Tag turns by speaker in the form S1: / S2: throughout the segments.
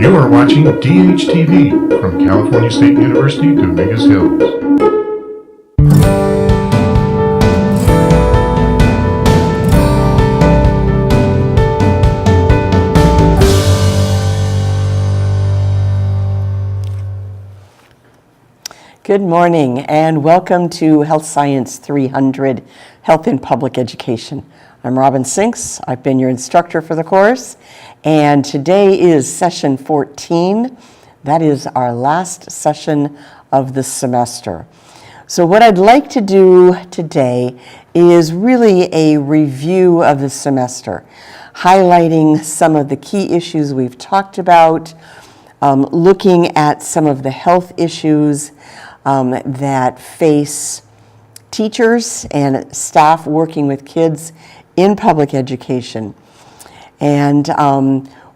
S1: You are watching DHTV from California State University, Dominguez Hills.
S2: Good morning and welcome to Health Science 300, Health in Public Education. I'm Robin Sinks. I've been your instructor for the course, and today is session 14. That is our last session of the semester. So what I'd like to do today is really a review of the semester, highlighting some of the key issues we've talked about, looking at some of the health issues that face teachers and staff working with kids in public education. And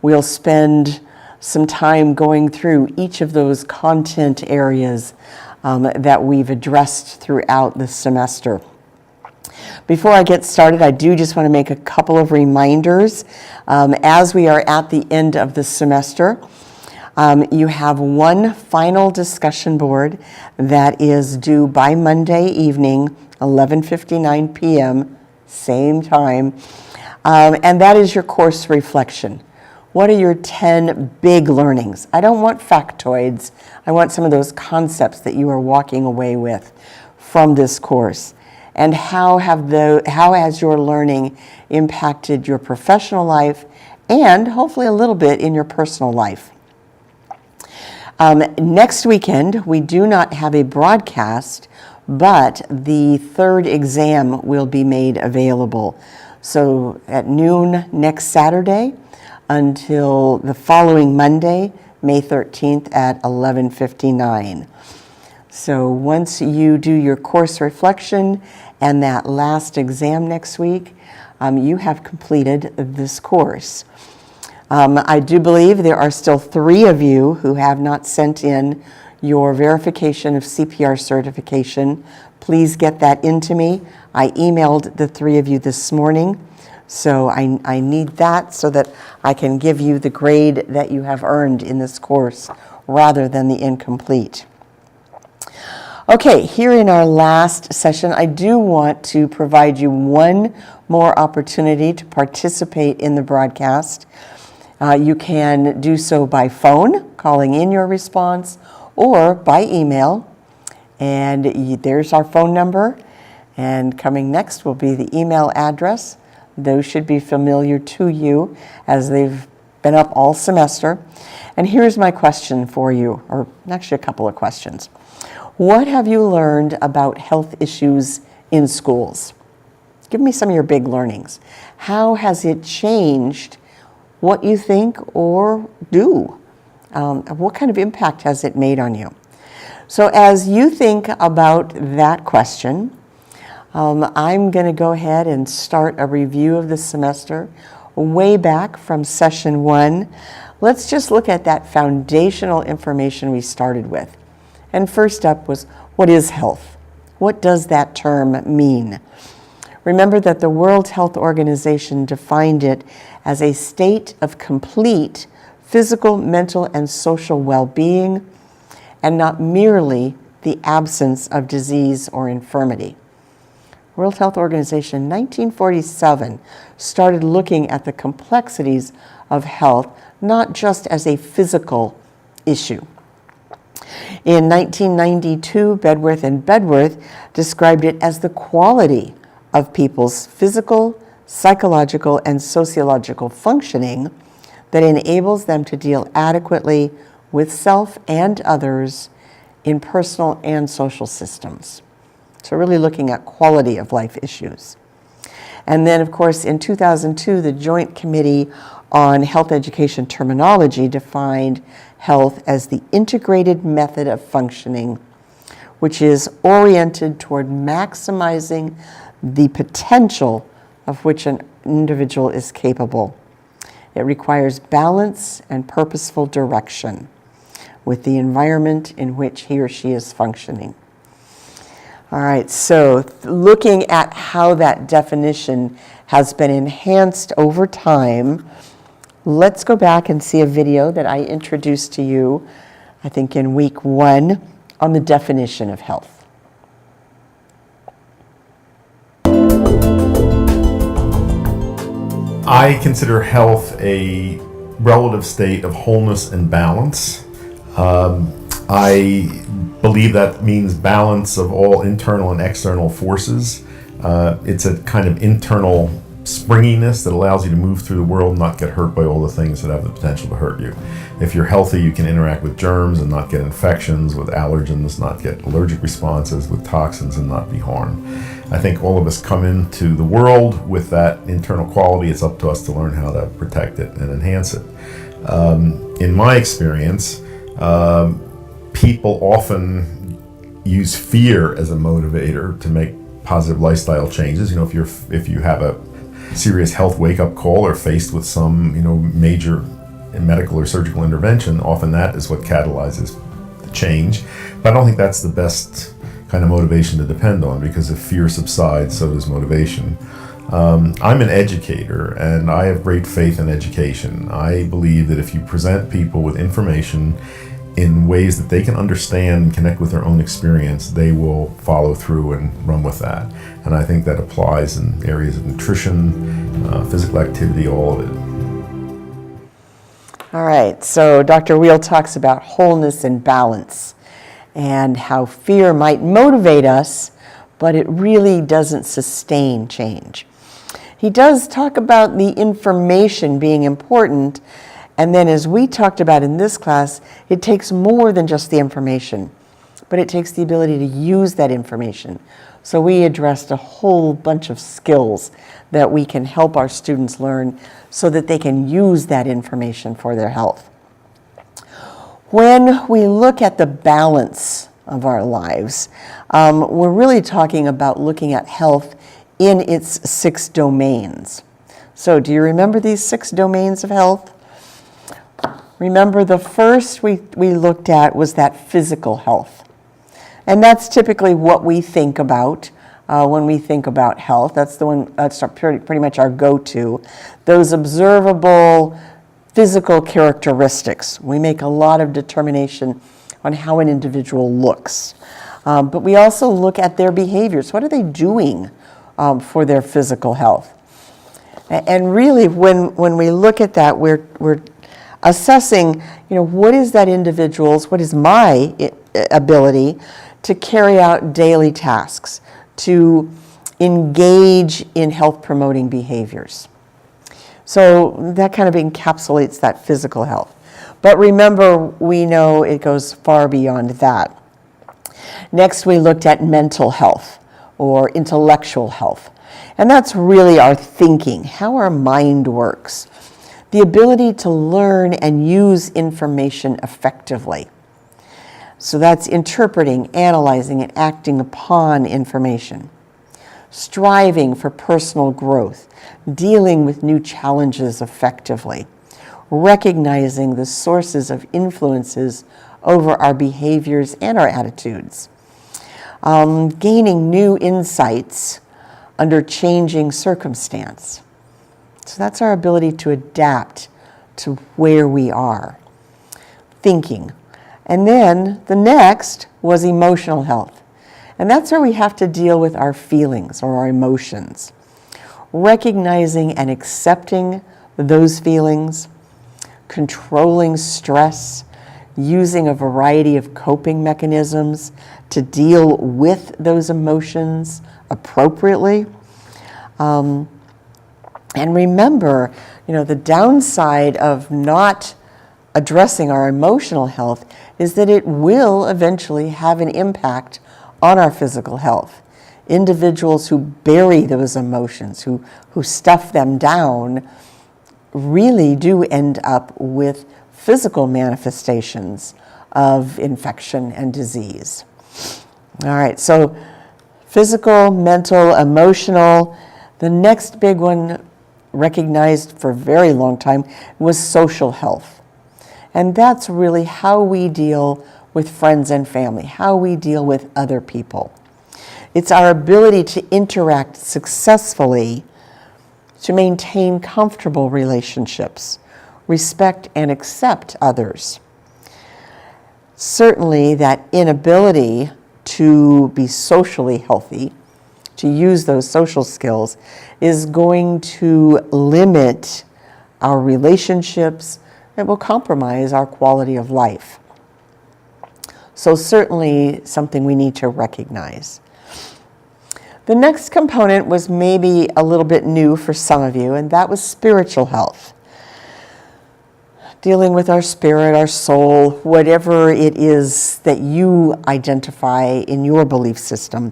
S2: we'll spend some time going through each of those content areas that we've addressed throughout the semester. Before I get started, I do just want to make a couple of reminders. As we are at the end of the semester, you have one final discussion board that is due by Monday evening, 11:59 p.m., same time, and that is your course reflection. What are your 10 big learnings? I don't want factoids. I want some of those concepts that you are walking away with from this course. And how has your learning impacted your professional life and hopefully a little bit in your personal life? Next weekend, we do not have a broadcast, but the third exam will be made available. So at noon next Saturday until the following Monday, May 13th at 11:59. So once you do your course reflection and that last exam next week, you have completed this course. I do believe there are still 3 of you who have not sent in your verification of CPR certification. Please get that into me. I emailed the 3 of you this morning, so I need that so that I can give you the grade that you have earned in this course rather than the incomplete. Okay, here in our last session, I do want to provide you one more opportunity to participate in the broadcast. You can do so by phone, calling in your response, or by email. And there's our phone number. And coming next will be the email address. Those should be familiar to you as they've been up all semester. And here's my question for you, or actually a couple of questions. What have you learned about health issues in schools? Give me some of your big learnings. How has it changed what you think or do? What kind of impact has it made on you? So as you think about that question, I'm going to go ahead and start a review of the semester way back from session 1. Let's just look at that foundational information we started with. And first up was, what is health? What does that term mean? Remember that the World Health Organization defined it as a state of complete physical, mental, and social well-being, and not merely the absence of disease or infirmity. World Health Organization in 1947 started looking at the complexities of health, not just as a physical issue. In 1992, Bedworth and Bedworth described it as the quality of people's physical, psychological, and sociological functioning that enables them to deal adequately with self and others in personal and social systems. So really looking at quality of life issues. And then, of course, in 2002, the Joint Committee on Health Education Terminology defined health as the integrated method of functioning, which is oriented toward maximizing the potential of which an individual is capable. It requires balance and purposeful direction with the environment in which he or she is functioning. All right, so looking at how that definition has been enhanced over time, let's go back and see a video that I introduced to you, I think in week 1, on the definition of health.
S3: I consider health a relative state of wholeness and balance. I believe that means balance of all internal and external forces. It's a kind of internal springiness that allows you to move through the world and not get hurt by all the things that have the potential to hurt you. If you're healthy, you can interact with germs and not get infections, with allergens, not get allergic responses, with toxins and not be harmed. I think all of us come into the world with that internal quality. It's up to us to learn how to protect it and enhance it. In my experience, people often use fear as a motivator to make positive lifestyle changes. If you have a serious health wake-up call or faced with some major medical or surgical intervention, often that is what catalyzes the change. But I don't think that's the best kind of motivation to depend on, because if fear subsides, so does motivation. I'm an educator, and I have great faith in education. I believe that if you present people with information in ways that they can understand and connect with their own experience, they will follow through and run with that. And I think that applies in areas of nutrition, physical activity, all of it.
S2: All right, so Dr. Wheel talks about wholeness and balance and how fear might motivate us, but it really doesn't sustain change. He does talk about the information being important, and then as we talked about in this class, it takes more than just the information, but it takes the ability to use that information. So we addressed a whole bunch of skills that we can help our students learn so that they can use that information for their health. When we look at the balance of our lives, we're really talking about looking at health in its 6 domains. So do you remember these 6 domains of health? Remember, the first we looked at was that physical health. And that's typically what we think about when we think about health. That's the one, that's pretty much our go-to. Those observable physical characteristics. We make a lot of determination on how an individual looks. But we also look at their behaviors. What are they doing for their physical health? And really, when we look at that, we're assessing, what is that individual's, what is my ability to carry out daily tasks, to engage in health-promoting behaviors. So that kind of encapsulates that physical health. But remember, we know it goes far beyond that. Next, we looked at mental health or intellectual health. And that's really our thinking, how our mind works, the ability to learn and use information effectively. So that's interpreting, analyzing, and acting upon information. Striving for personal growth, dealing with new challenges effectively, recognizing the sources of influences over our behaviors and our attitudes, gaining new insights under changing circumstance. So that's our ability to adapt to where we are. Thinking. And then the next was emotional health. And that's where we have to deal with our feelings or our emotions. Recognizing and accepting those feelings, controlling stress, using a variety of coping mechanisms to deal with those emotions appropriately. And remember, the downside of not addressing our emotional health is that it will eventually have an impact on our physical health. Individuals who bury those emotions, who stuff them down, really do end up with physical manifestations of infection and disease. All right, so physical, mental, emotional. The next big one, recognized for a very long time, was social health. And that's really how we deal with friends and family, how we deal with other people. It's our ability to interact successfully, to maintain comfortable relationships, respect, and accept others. Certainly, that inability to be socially healthy, to use those social skills, is going to limit our relationships. It will compromise our quality of life. So certainly something we need to recognize. The next component was maybe a little bit new for some of you, and that was spiritual health. Dealing with our spirit, our soul, whatever it is that you identify in your belief system.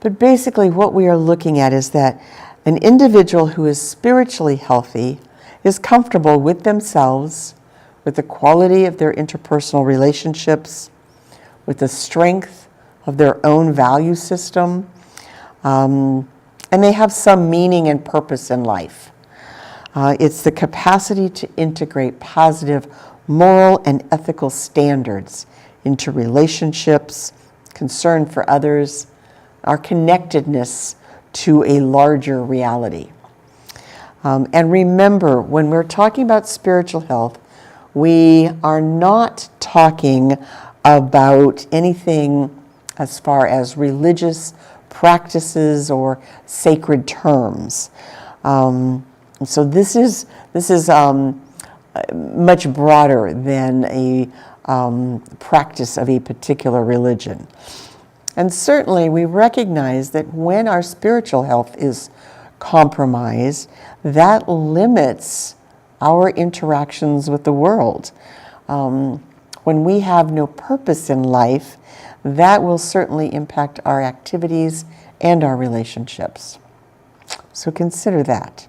S2: But basically what we are looking at is that an individual who is spiritually healthy is comfortable with themselves, with the quality of their interpersonal relationships, with the strength of their own value system, and they have some meaning and purpose in life. It's the capacity to integrate positive moral and ethical standards into relationships, concern for others, our connectedness to a larger reality. And remember, when we're talking about spiritual health, we are not talking about anything as far as religious practices or sacred terms. So this is much broader than a practice of a particular religion. And certainly we recognize that when our spiritual health is compromised, that limits our interactions with the world. When we have no purpose in life, that will certainly impact our activities and our relationships. So consider that.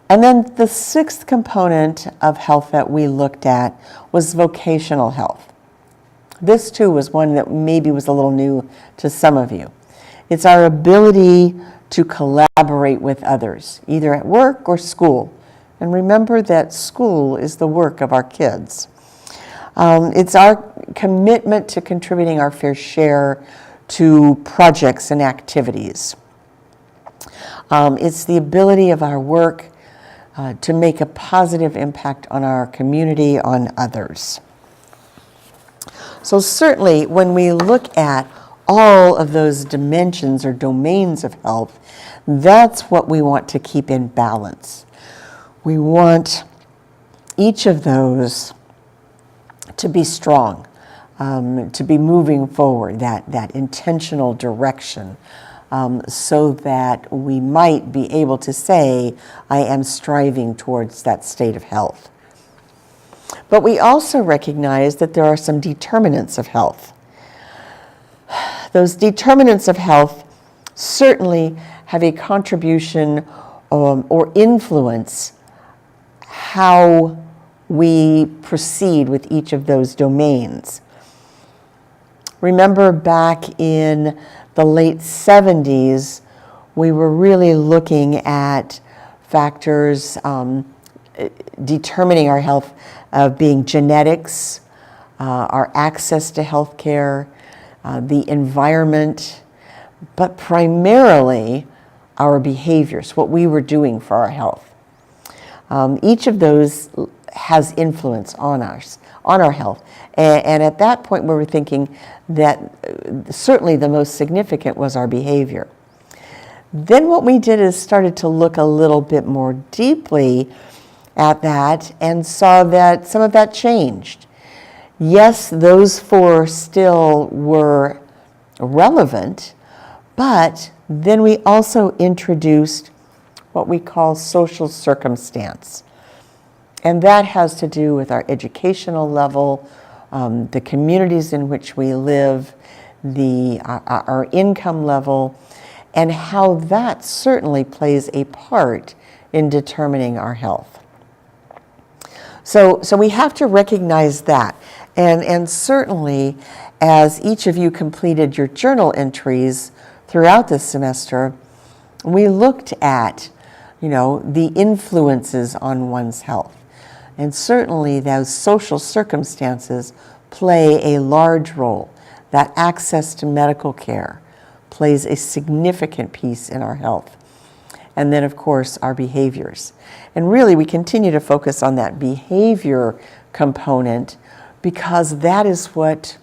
S2: And then the sixth component of health that we looked at was vocational health. This too was one that maybe was a little new to some of you. It's our ability to collaborate with others, either at work or school. And remember that school is the work of our kids. It's our commitment to contributing our fair share to projects and activities. It's the ability of our work to make a positive impact on our community, on others. So certainly when we look at all of those dimensions or domains of health, that's what we want to keep in balance. We want each of those to be strong, to be moving forward, that intentional direction, so that we might be able to say, I am striving towards that state of health. But we also recognize that there are some determinants of health. Those determinants of health certainly have a contribution or influence how we proceed with each of those domains. Remember back in the late 70s, we were really looking at factors determining our health being genetics, our access to health care, the environment, but primarily our behaviors, what we were doing for our health. Each of those has influence on our health. And at that point we were thinking that certainly the most significant was our behavior. Then what we did is started to look a little bit more deeply at that and saw that some of that changed. Yes, those four still were relevant, but then we also introduced what we call social circumstance. And that has to do with our educational level, the communities in which we live, our income level, and how that certainly plays a part in determining our health. So we have to recognize that. And certainly, as each of you completed your journal entries throughout this semester, we looked at, the influences on one's health. And certainly those social circumstances play a large role. That access to medical care plays a significant piece in our health. and then, of course, our behaviors. And really, we continue to focus on that behavior component because that is what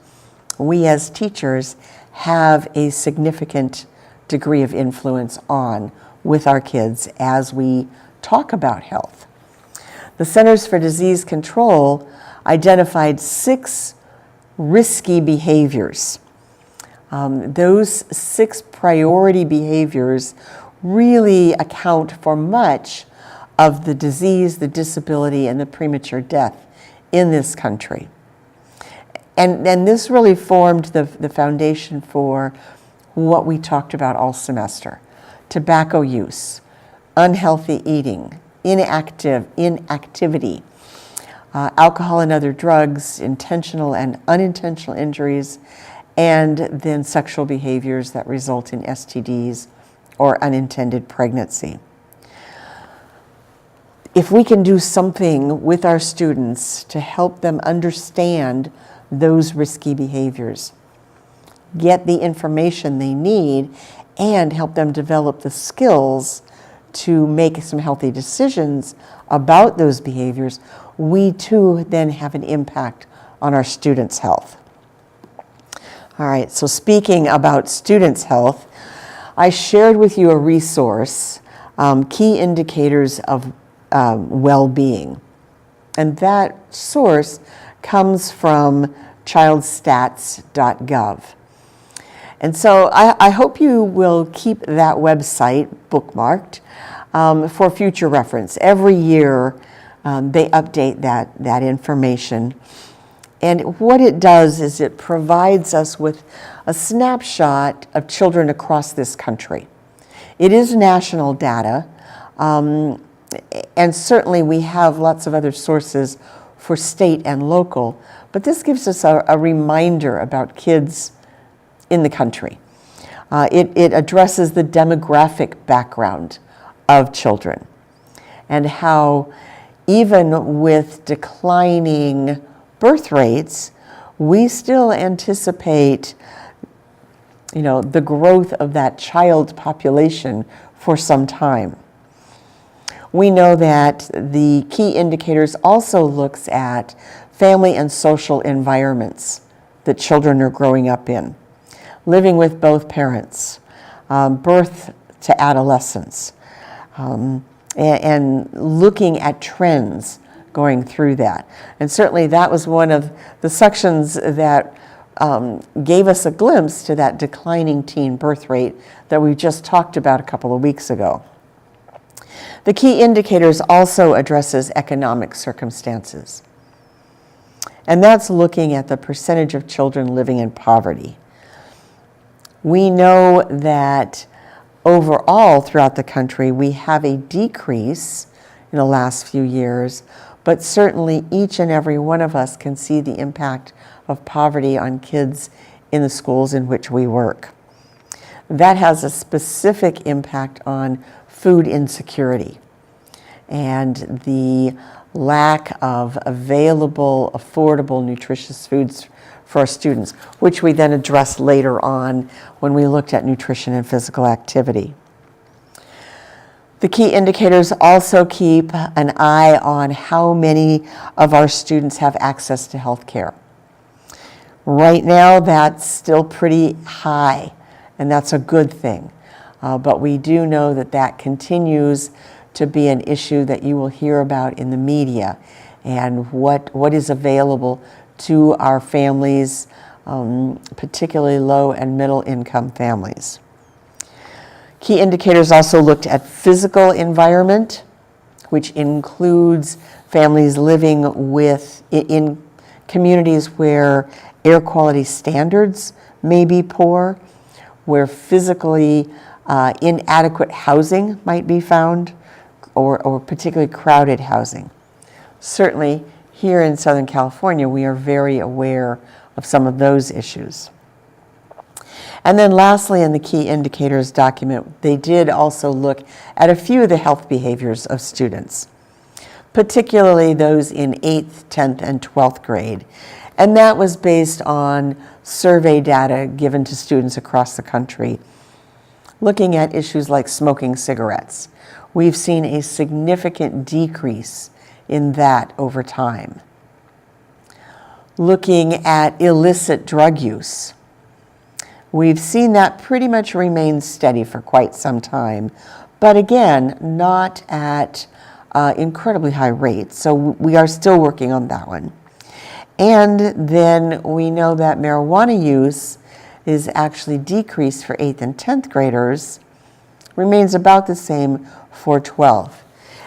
S2: we as teachers have a significant degree of influence on with our kids as we talk about health. The Centers for Disease Control identified 6 risky behaviors. Those 6 priority behaviors really account for much of the disease, the disability, and the premature death in this country. And this really formed the foundation for what we talked about all semester: tobacco use, unhealthy eating, inactivity, alcohol and other drugs, intentional and unintentional injuries, and then sexual behaviors that result in STDs or unintended pregnancy. If we can do something with our students to help them understand those risky behaviors, get the information they need, and help them develop the skills to make some healthy decisions about those behaviors, we too then have an impact on our students' health. All right, so speaking about students' health, I shared with you a resource, Key Indicators of Well-Being. And that source comes from childstats.gov. And so I hope you will keep that website bookmarked for future reference. Every year they update that information. And what it does is it provides us with a snapshot of children across this country. It is national data, and certainly we have lots of other sources for state and local, but this gives us a reminder about kids in the country. It addresses the demographic background of children and how even with declining birth rates, we still anticipate, the growth of that child population for some time. We know that the Key Indicators also looks at family and social environments that children are growing up in, living with both parents, birth to adolescence, and looking at trends going through that. And certainly that was one of the sections that gave us a glimpse to that declining teen birth rate that we just talked about a couple of weeks ago. The Key Indicators also addresses economic circumstances. And that's looking at the percentage of children living in poverty. We know that overall throughout the country, we have a decrease in the last few years, but certainly each and every one of us can see the impact of poverty on kids in the schools in which we work. That has a specific impact on food insecurity and the lack of available, affordable, nutritious foods for our students, which we then addressed later on when we looked at nutrition and physical activity. The Key Indicators also keep an eye on how many of our students have access to health care. Right now, that's still pretty high, and that's a good thing. But we do know that that continues to be an issue that you will hear about in the media, and what is available to our families, particularly low and middle income families. Key Indicators also looked at physical environment, which includes families living in communities where air quality standards may be poor, where physically inadequate housing might be found, or particularly crowded housing. Certainly, here in Southern California, we are very aware of some of those issues. And then lastly, in the Key Indicators document, they did also look at a few of the health behaviors of students, particularly those in 8th, 10th, and 12th grade. And that was based on survey data given to students across the country looking at issues like smoking cigarettes. We've seen a significant decrease in that over time. Looking at illicit drug use. We've seen that pretty much remain steady for quite some time, but again, not at incredibly high rates. So we are still working on that one. And then we know that marijuana use is actually decreased for 8th and 10th graders, remains about the same for 12th.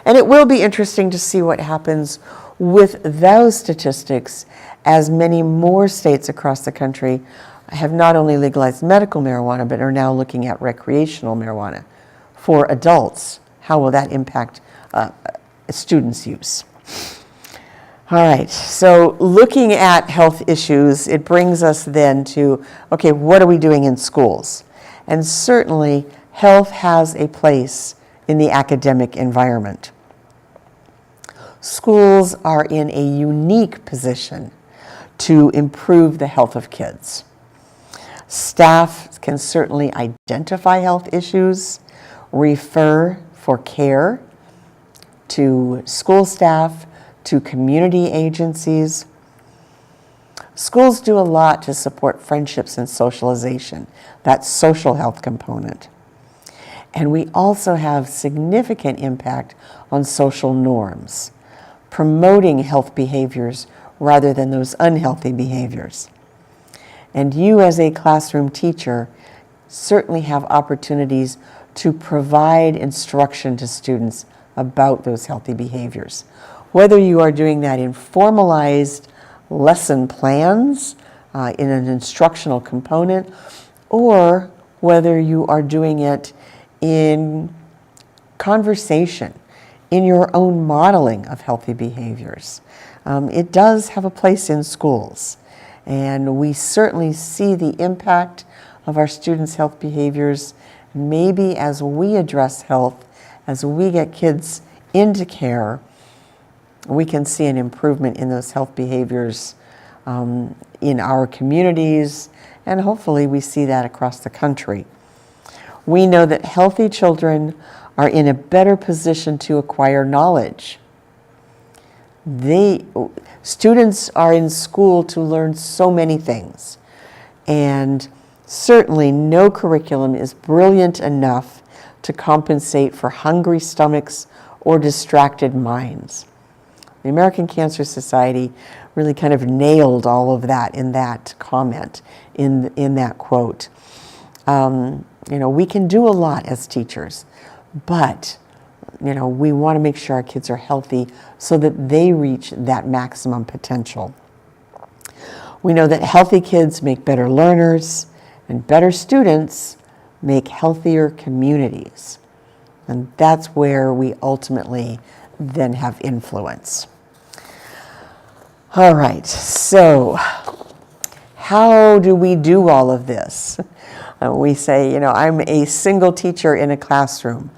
S2: And it will be interesting to see what happens with those statistics as many more states across the country have not only legalized medical marijuana, but are now looking at recreational marijuana for adults. How will that impact students' use? All right, so looking at health issues, it brings us then to, okay, what are we doing in schools? And certainly, health has a place in the academic environment. Schools are in a unique position to improve the health of kids. Staff can certainly identify health issues, refer for care to school staff, to community agencies. Schools do a lot to support friendships and socialization, that social health component. And we also have significant impact on social norms, promoting health behaviors rather than those unhealthy behaviors. And you as a classroom teacher certainly have opportunities to provide instruction to students about those healthy behaviors. Whether you are doing that in formalized lesson plans, in an instructional component, or whether you are doing it in conversation, in your own modeling of healthy behaviors. It does have a place in schools, and we certainly see the impact of our students' health behaviors. Maybe as we address health, as we get kids into care, we can see an improvement in those health behaviors in our communities, and hopefully we see that across the country. We know that healthy children are in a better position to acquire knowledge. Students are in school to learn so many things, and certainly no curriculum is brilliant enough to compensate for hungry stomachs or distracted minds. The American Cancer Society really kind of nailed all of that in that comment, in that quote. We can do a lot as teachers, but we want to make sure our kids are healthy so that they reach that maximum potential. We know that healthy kids make better learners, and better students make healthier communities. And that's where we ultimately then have influence. All right, so how do we do all of this? We say, I'm a single teacher in a classroom.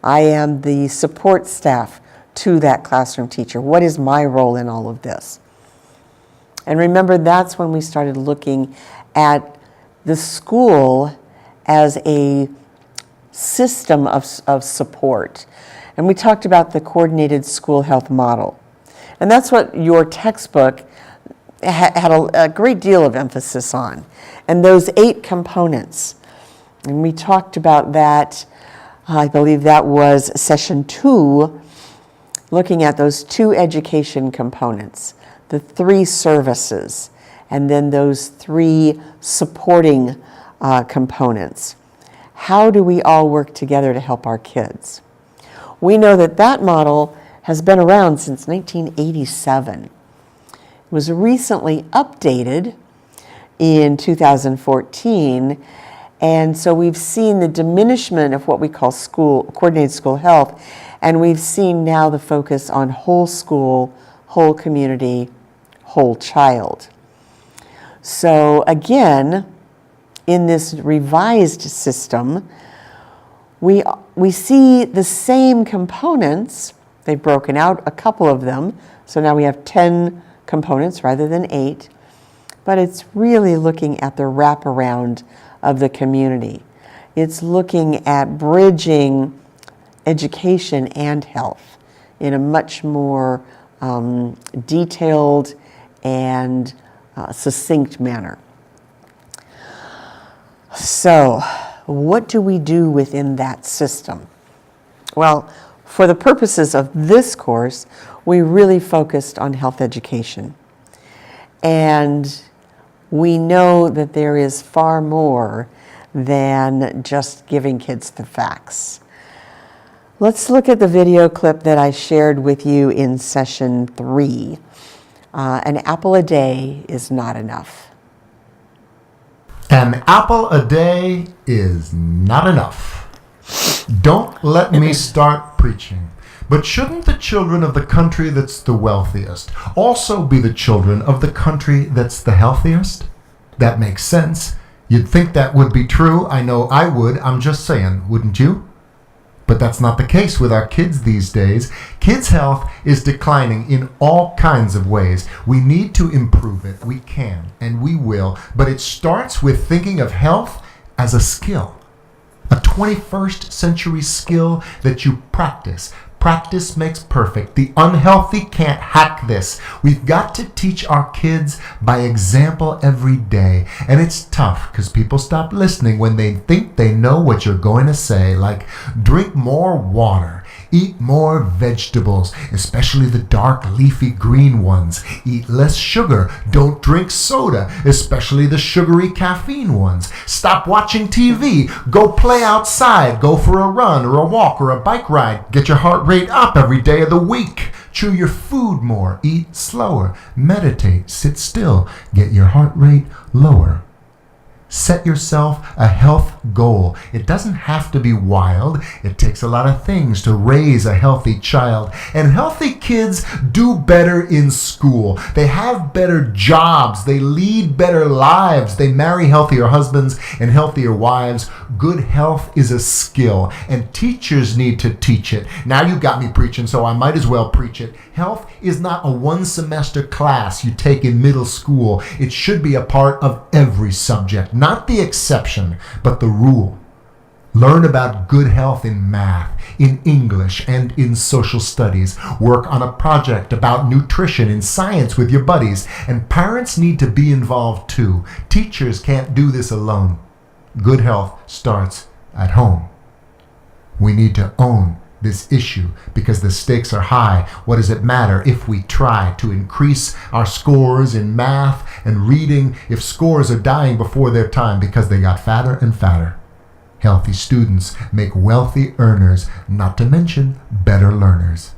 S2: I am the support staff to that classroom teacher. What is my role in all of this? And remember, that's when we started looking at the school as a system of support. And we talked about the coordinated school health model. And that's what your textbook had a great deal of emphasis on. And those 8 components. And we talked about that, I believe that was session 2, looking at those 2 education components, the 3 services, and then those 3 supporting components. How do we all work together to help our kids? We know that model has been around since 1987. It was recently updated in 2014, and so we've seen the diminishment of what we call coordinated school health, and we've seen now the focus on whole school, whole community, whole child. So again, in this revised system, we see the same components. They've broken out a couple of them, so now we have 10 components rather than 8, but it's really looking at the wraparound of the community. It's looking at bridging education and health in a much more detailed and succinct manner. So, what do we do within that system? Well, for the purposes of this course, we really focused on health education. And we know that there is far more than just giving kids the facts. Let's look at the video clip that I shared with you in session 3. An apple a day is not enough.
S4: An apple a day is not enough. Don't let me start preaching. But shouldn't the children of the country that's the wealthiest also be the children of the country that's the healthiest? That makes sense. You'd think that would be true. I know I would. I'm just saying, wouldn't you? But that's not the case with our kids these days. Kids' health is declining in all kinds of ways. We need to improve it. We can, and we will. But it starts with thinking of health as a skill. A 21st century skill that you practice. Practice makes perfect. The unhealthy can't hack this. We've got to teach our kids by example every day. And it's tough because people stop listening when they think they know what you're going to say. Like, drink more water. Eat more vegetables, especially the dark leafy green ones. Eat less sugar. Don't drink soda, especially the sugary caffeine ones. Stop watching TV. Go play outside. Go for a run or a walk or a bike ride. Get your heart rate up every day of the week. Chew your food more. Eat slower. Meditate. Sit still. Get your heart rate lower. Set yourself a health goal. It doesn't have to be wild. It takes a lot of things to raise a healthy child. And healthy kids do better in school. They have better jobs. They lead better lives. They marry healthier husbands and healthier wives. Good health is a skill, and teachers need to teach it. Now you got me preaching, so I might as well preach it. Health is not a one-semester class you take in middle school. It should be a part of every subject. Not the exception, but the rule. Learn about good health in math, in English, and in social studies. Work on a project about nutrition in science with your buddies. And parents need to be involved too. Teachers can't do this alone. Good health starts at home. We need to own this issue because the stakes are high. What does it matter if we try to increase our scores in math and reading if scores are dying before their time because they got fatter and fatter? Healthy students make wealthy earners, not to mention better learners.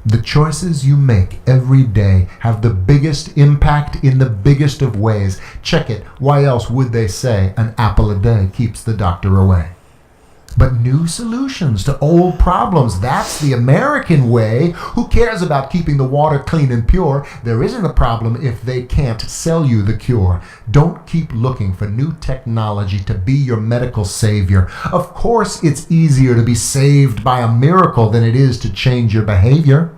S4: The choices you make every day have the biggest impact in the biggest of ways. Check it. Why else would they say an apple a day keeps the doctor away? But new solutions to old problems, that's the American way. Who cares about keeping the water clean and pure? There isn't a problem if they can't sell you the cure. Don't keep looking for new technology to be your medical savior. Of course, it's easier to be saved by a miracle than it is to change your behavior.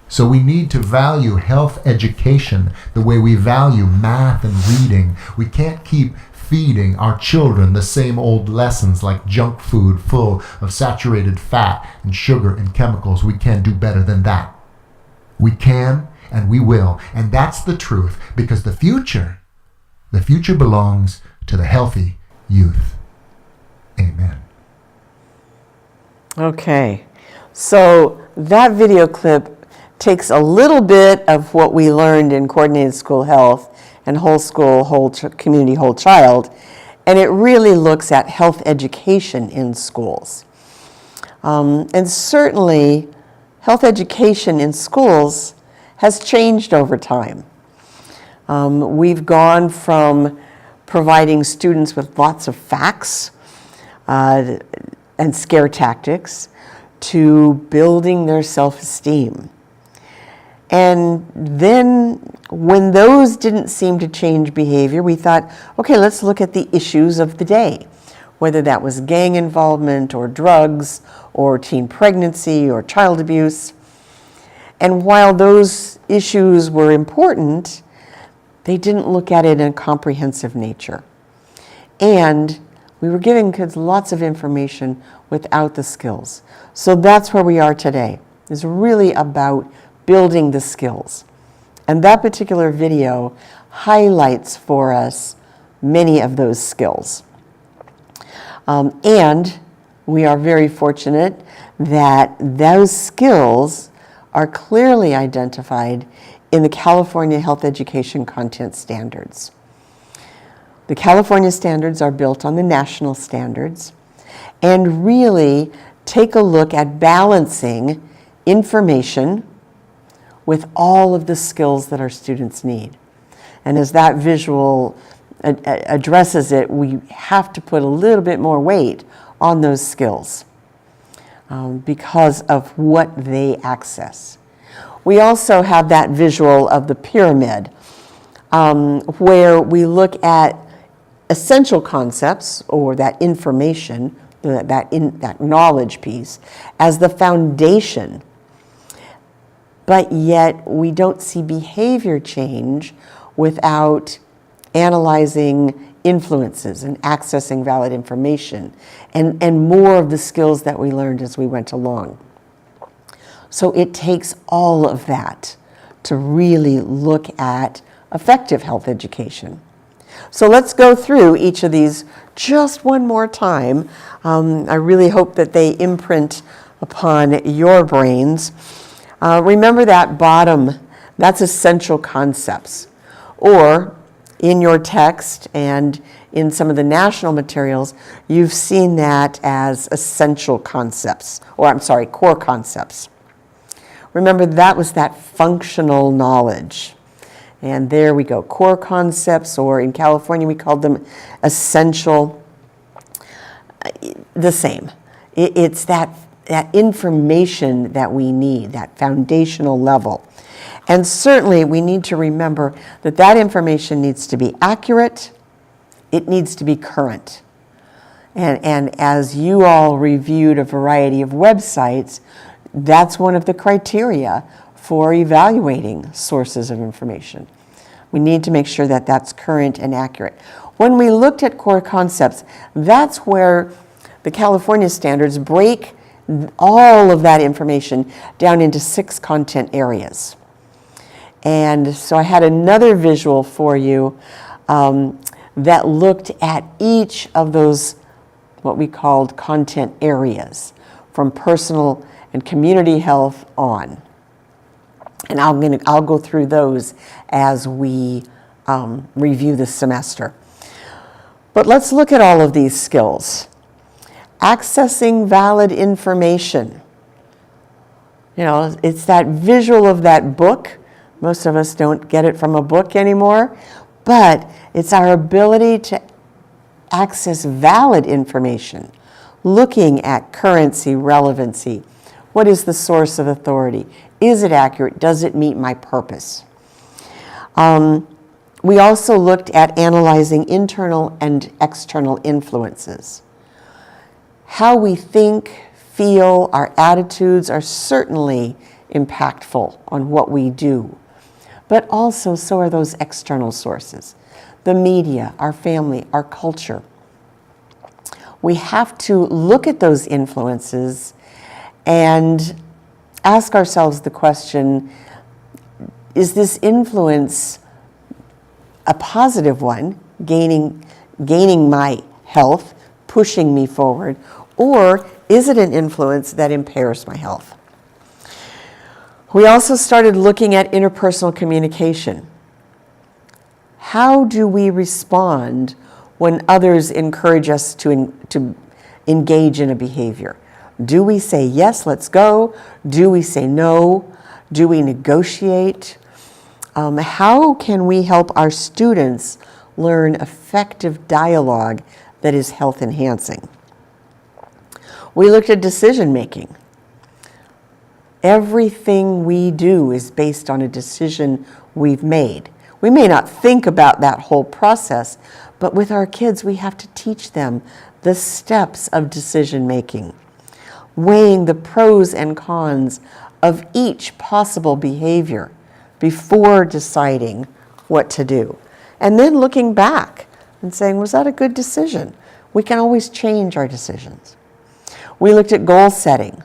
S4: So we need to value health education the way we value math and reading. We can't keep feeding our children the same old lessons like junk food full of saturated fat and sugar and chemicals. We can do better than that. We can and we will. And that's the truth, because the future belongs to the healthy youth. Amen.
S2: Okay, so that video clip takes a little bit of what we learned in coordinated school health and whole school, community, whole child, and it really looks at health education in schools. And certainly, health education in schools has changed over time. We've gone from providing students with lots of facts and scare tactics to building their self-esteem. And then when those didn't seem to change behavior, we thought, okay, let's look at the issues of the day, whether that was gang involvement or drugs or teen pregnancy or child abuse. And while those issues were important, they didn't look at it in a comprehensive nature. And We were giving kids lots of information without the skills. So that's where we are today. It's really about building the skills. And that particular video highlights for us many of those skills. And we are very fortunate that those skills are clearly identified in the California Health Education Content Standards. The California standards are built on the national standards and really take a look at balancing information with all of the skills that our students need. And as that visual addresses it, we have to put a little bit more weight on those skills because of what they access. We also have that visual of the pyramid where we look at essential concepts or that information, that knowledge piece, as the foundation. But yet we don't see behavior change without analyzing influences and accessing valid information and more of the skills that we learned as we went along. So it takes all of that to really look at effective health education. So let's go through each of these just one more time. I really hope that they imprint upon your brains. Remember that bottom, that's essential concepts. Or in your text and in some of the national materials, you've seen that as essential concepts, core concepts. Remember, that was that functional knowledge. And there we go, core concepts, or in California we called them essential, the same. It's that information that we need, that foundational level. And certainly we need to remember that that information needs to be accurate, it needs to be current. And as you all reviewed a variety of websites, that's one of the criteria for evaluating sources of information. We need to make sure that that's current and accurate. When we looked at core concepts, that's where the California standards break all of that information down into 6 content areas. And so I had another visual for you that looked at each of those, what we called content areas, from personal and community health on. And I'll go through those as we review this semester. But let's look at all of these skills. Accessing valid information. You know, it's that visual of that book. Most of us don't get it from a book anymore, but it's our ability to access valid information, looking at currency, relevancy. What is the source of authority? Is it accurate? Does it meet my purpose? We also looked at analyzing internal and external influences. How we think, feel, our attitudes are certainly impactful on what we do. But also, so are those external sources. The media, our family, our culture. We have to look at those influences and ask ourselves the question, is this influence a positive one, gaining my health, pushing me forward, or is it an influence that impairs my health? We also started looking at interpersonal communication. How do we respond when others encourage us to engage in a behavior? Do we say, yes, let's go? Do we say no? Do we negotiate? How can we help our students learn effective dialogue that is health enhancing? We looked at decision making. Everything we do is based on a decision we've made. We may not think about that whole process, but with our kids, we have to teach them the steps of decision making, weighing the pros and cons of each possible behavior before deciding what to do. And then looking back and saying, was that a good decision? we can always change our decisions. We looked at goal setting,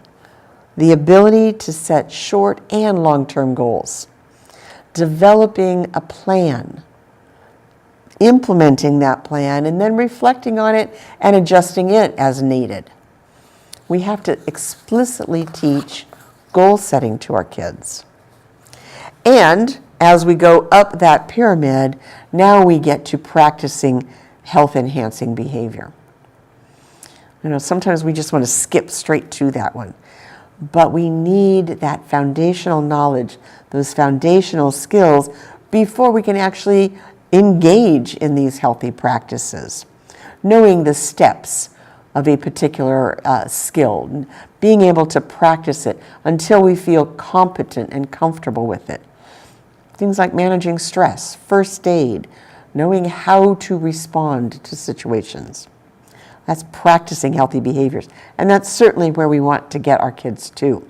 S2: the ability to set short and long-term goals, developing a plan, implementing that plan, and then reflecting on it and adjusting it as needed. We have to explicitly teach goal setting to our kids. And as we go up that pyramid, now we get to practicing health-enhancing behavior. Sometimes we just want to skip straight to that one. But we need that foundational knowledge, those foundational skills, before we can actually engage in these healthy practices. Knowing the steps of a particular skill, being able to practice it until we feel competent and comfortable with it. Things like managing stress, first aid, knowing how to respond to situations. That's practicing healthy behaviors. And that's certainly where we want to get our kids to.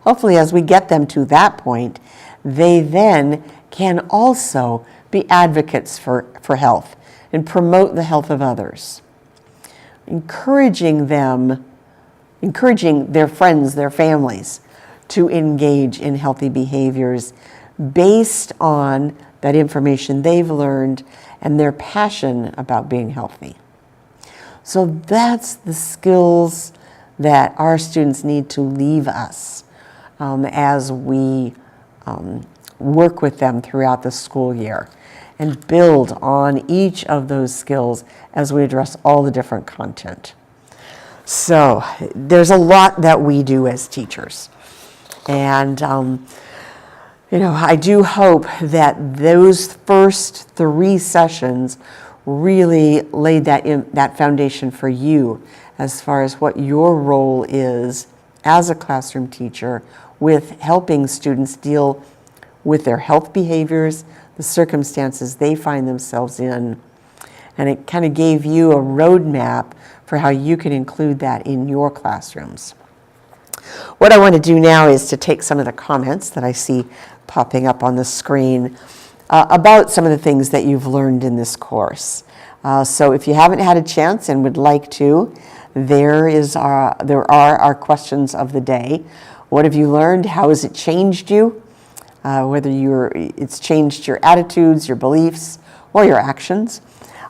S2: Hopefully, as we get them to that point, they then can also be advocates for health and promote the health of others. Encouraging their friends, their families, to engage in healthy behaviors based on that information they've learned and their passion about being healthy. So that's the skills that our students need to leave us as we work with them throughout the school year and build on each of those skills as we address all the different content. So there's a lot that we do as teachers. And I do hope that those first 3 sessions really laid that foundation for you as far as what your role is as a classroom teacher with helping students deal with their health behaviors, the circumstances they find themselves in. And it kind of gave you a roadmap for how you can include that in your classrooms. What I want to do now is to take some of the comments that I see popping up on the screen about some of the things that you've learned in this course. So if you haven't had a chance and would like to, there are our questions of the day. What have you learned? How has it changed you? Whether it's changed your attitudes, your beliefs, or your actions.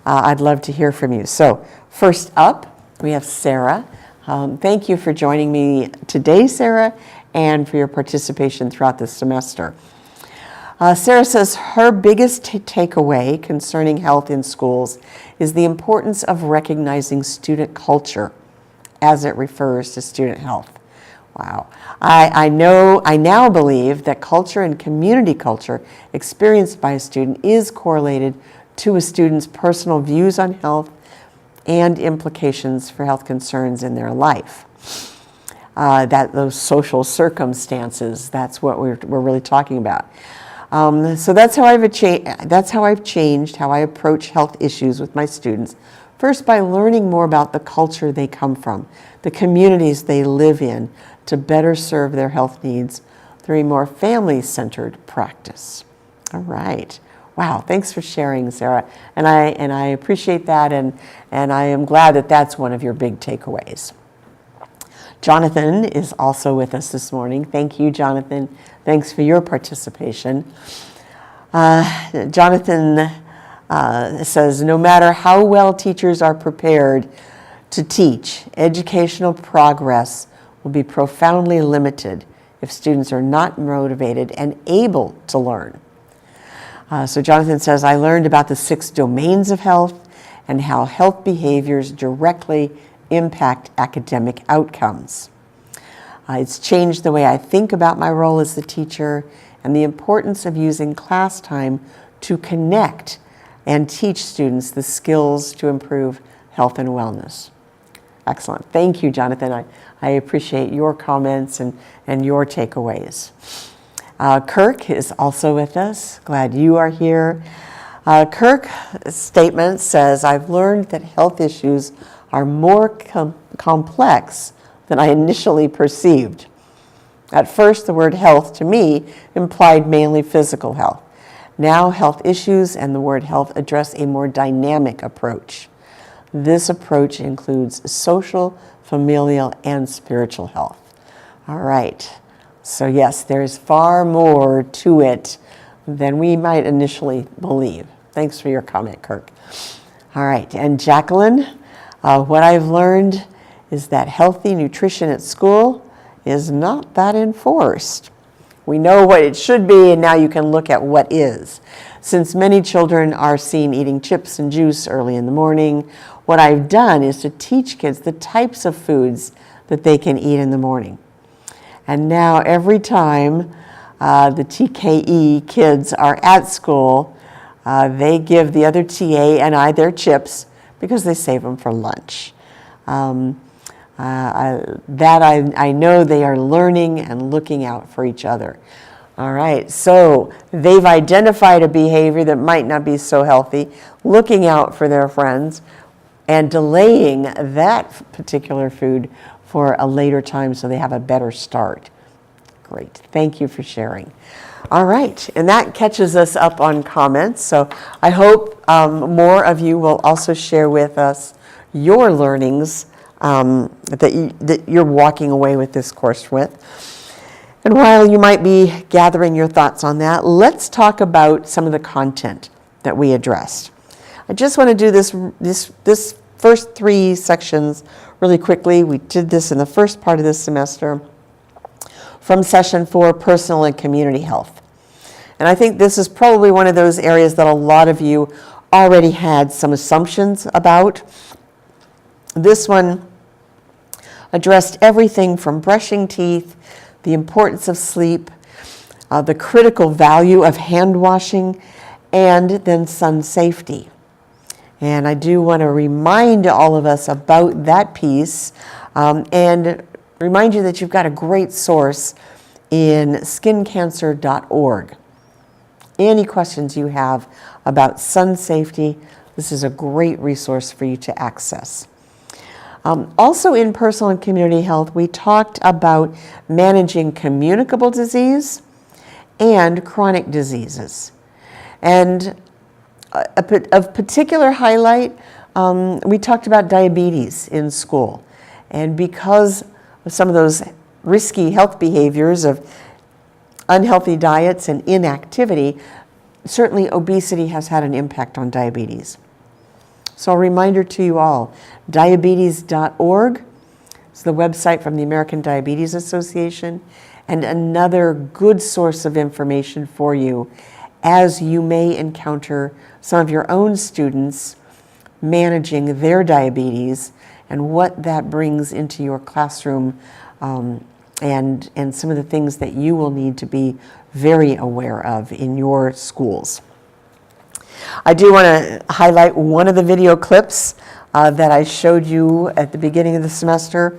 S2: I'd love to hear from you. So first up, we have Sarah. Thank you for joining me today, Sarah, and for your participation throughout this semester. Sarah says her biggest takeaway concerning health in schools is the importance of recognizing student culture as it refers to student health. Wow. I now believe that culture and community culture experienced by a student is correlated to a student's personal views on health and implications for health concerns in their life. That those social circumstances, that's what we're really talking about. So that's how I've changed how I approach health issues with my students. First, by learning more about the culture they come from, the communities they live in, to better serve their health needs through a more family-centered practice. All right. Wow, thanks for sharing, Sarah. And I appreciate that, and I am glad that that's one of your big takeaways. Jonathan is also with us this morning. Thank you, Jonathan. Thanks for your participation. Jonathan says, no matter how well teachers are prepared to teach, educational progress will be profoundly limited if students are not motivated and able to learn. So Jonathan says, I learned about the 6 domains of health and how health behaviors directly impact academic outcomes. It's changed the way I think about my role as the teacher and the importance of using class time to connect and teach students the skills to improve health and wellness. Excellent. Thank you, Jonathan. I appreciate your comments and your takeaways. Kirk is also with us. Glad you are here. Kirk's statement says, I've learned that health issues are more complex than I initially perceived. At first, the word health to me implied mainly physical health. Now, health issues and the word health address a more dynamic approach. This approach includes social, familial, and spiritual health. All right. So yes, there's far more to it than we might initially believe. Thanks for your comment, Kirk. All right. And Jacqueline, what I've learned is that healthy nutrition at school is not that enforced. We know what it should be, and now you can look at what is. Since many children are seen eating chips and juice early in the morning, what I've done is to teach kids the types of foods that they can eat in the morning. And now every time the TKE kids are at school, they give the other TA and I their chips because they save them for lunch. I know they are learning and looking out for each other. All right, so they've identified a behavior that might not be so healthy, looking out for their friends, and delaying that particular food for a later time so they have a better start. Great, thank you for sharing. All right, and that catches us up on comments. So I hope more of you will also share with us your learnings that you're walking away with this course with. And while you might be gathering your thoughts on that, let's talk about some of the content that we addressed. I just want to do this first three sections really quickly. We did this in the first part of this semester from session 4, personal and community health. And I think this is probably one of those areas that a lot of you already had some assumptions about. This one addressed everything from brushing teeth, the importance of sleep, the critical value of hand washing, and then sun safety. And I do want to remind all of us about that piece and remind you that you've got a great source in skincancer.org. Any questions you have about sun safety, this is a great resource for you to access. Also in personal and community health, we talked about managing communicable disease and chronic diseases. And of particular highlight, we talked about diabetes in school. And because of some of those risky health behaviors of unhealthy diets and inactivity, certainly obesity has had an impact on diabetes. So a reminder to you all, diabetes.org is the website from the American Diabetes Association, and another good source of information for you as you may encounter some of your own students managing their diabetes and what that brings into your classroom and some of the things that you will need to be very aware of in your schools. I do want to highlight one of the video clips that I showed you at the beginning of the semester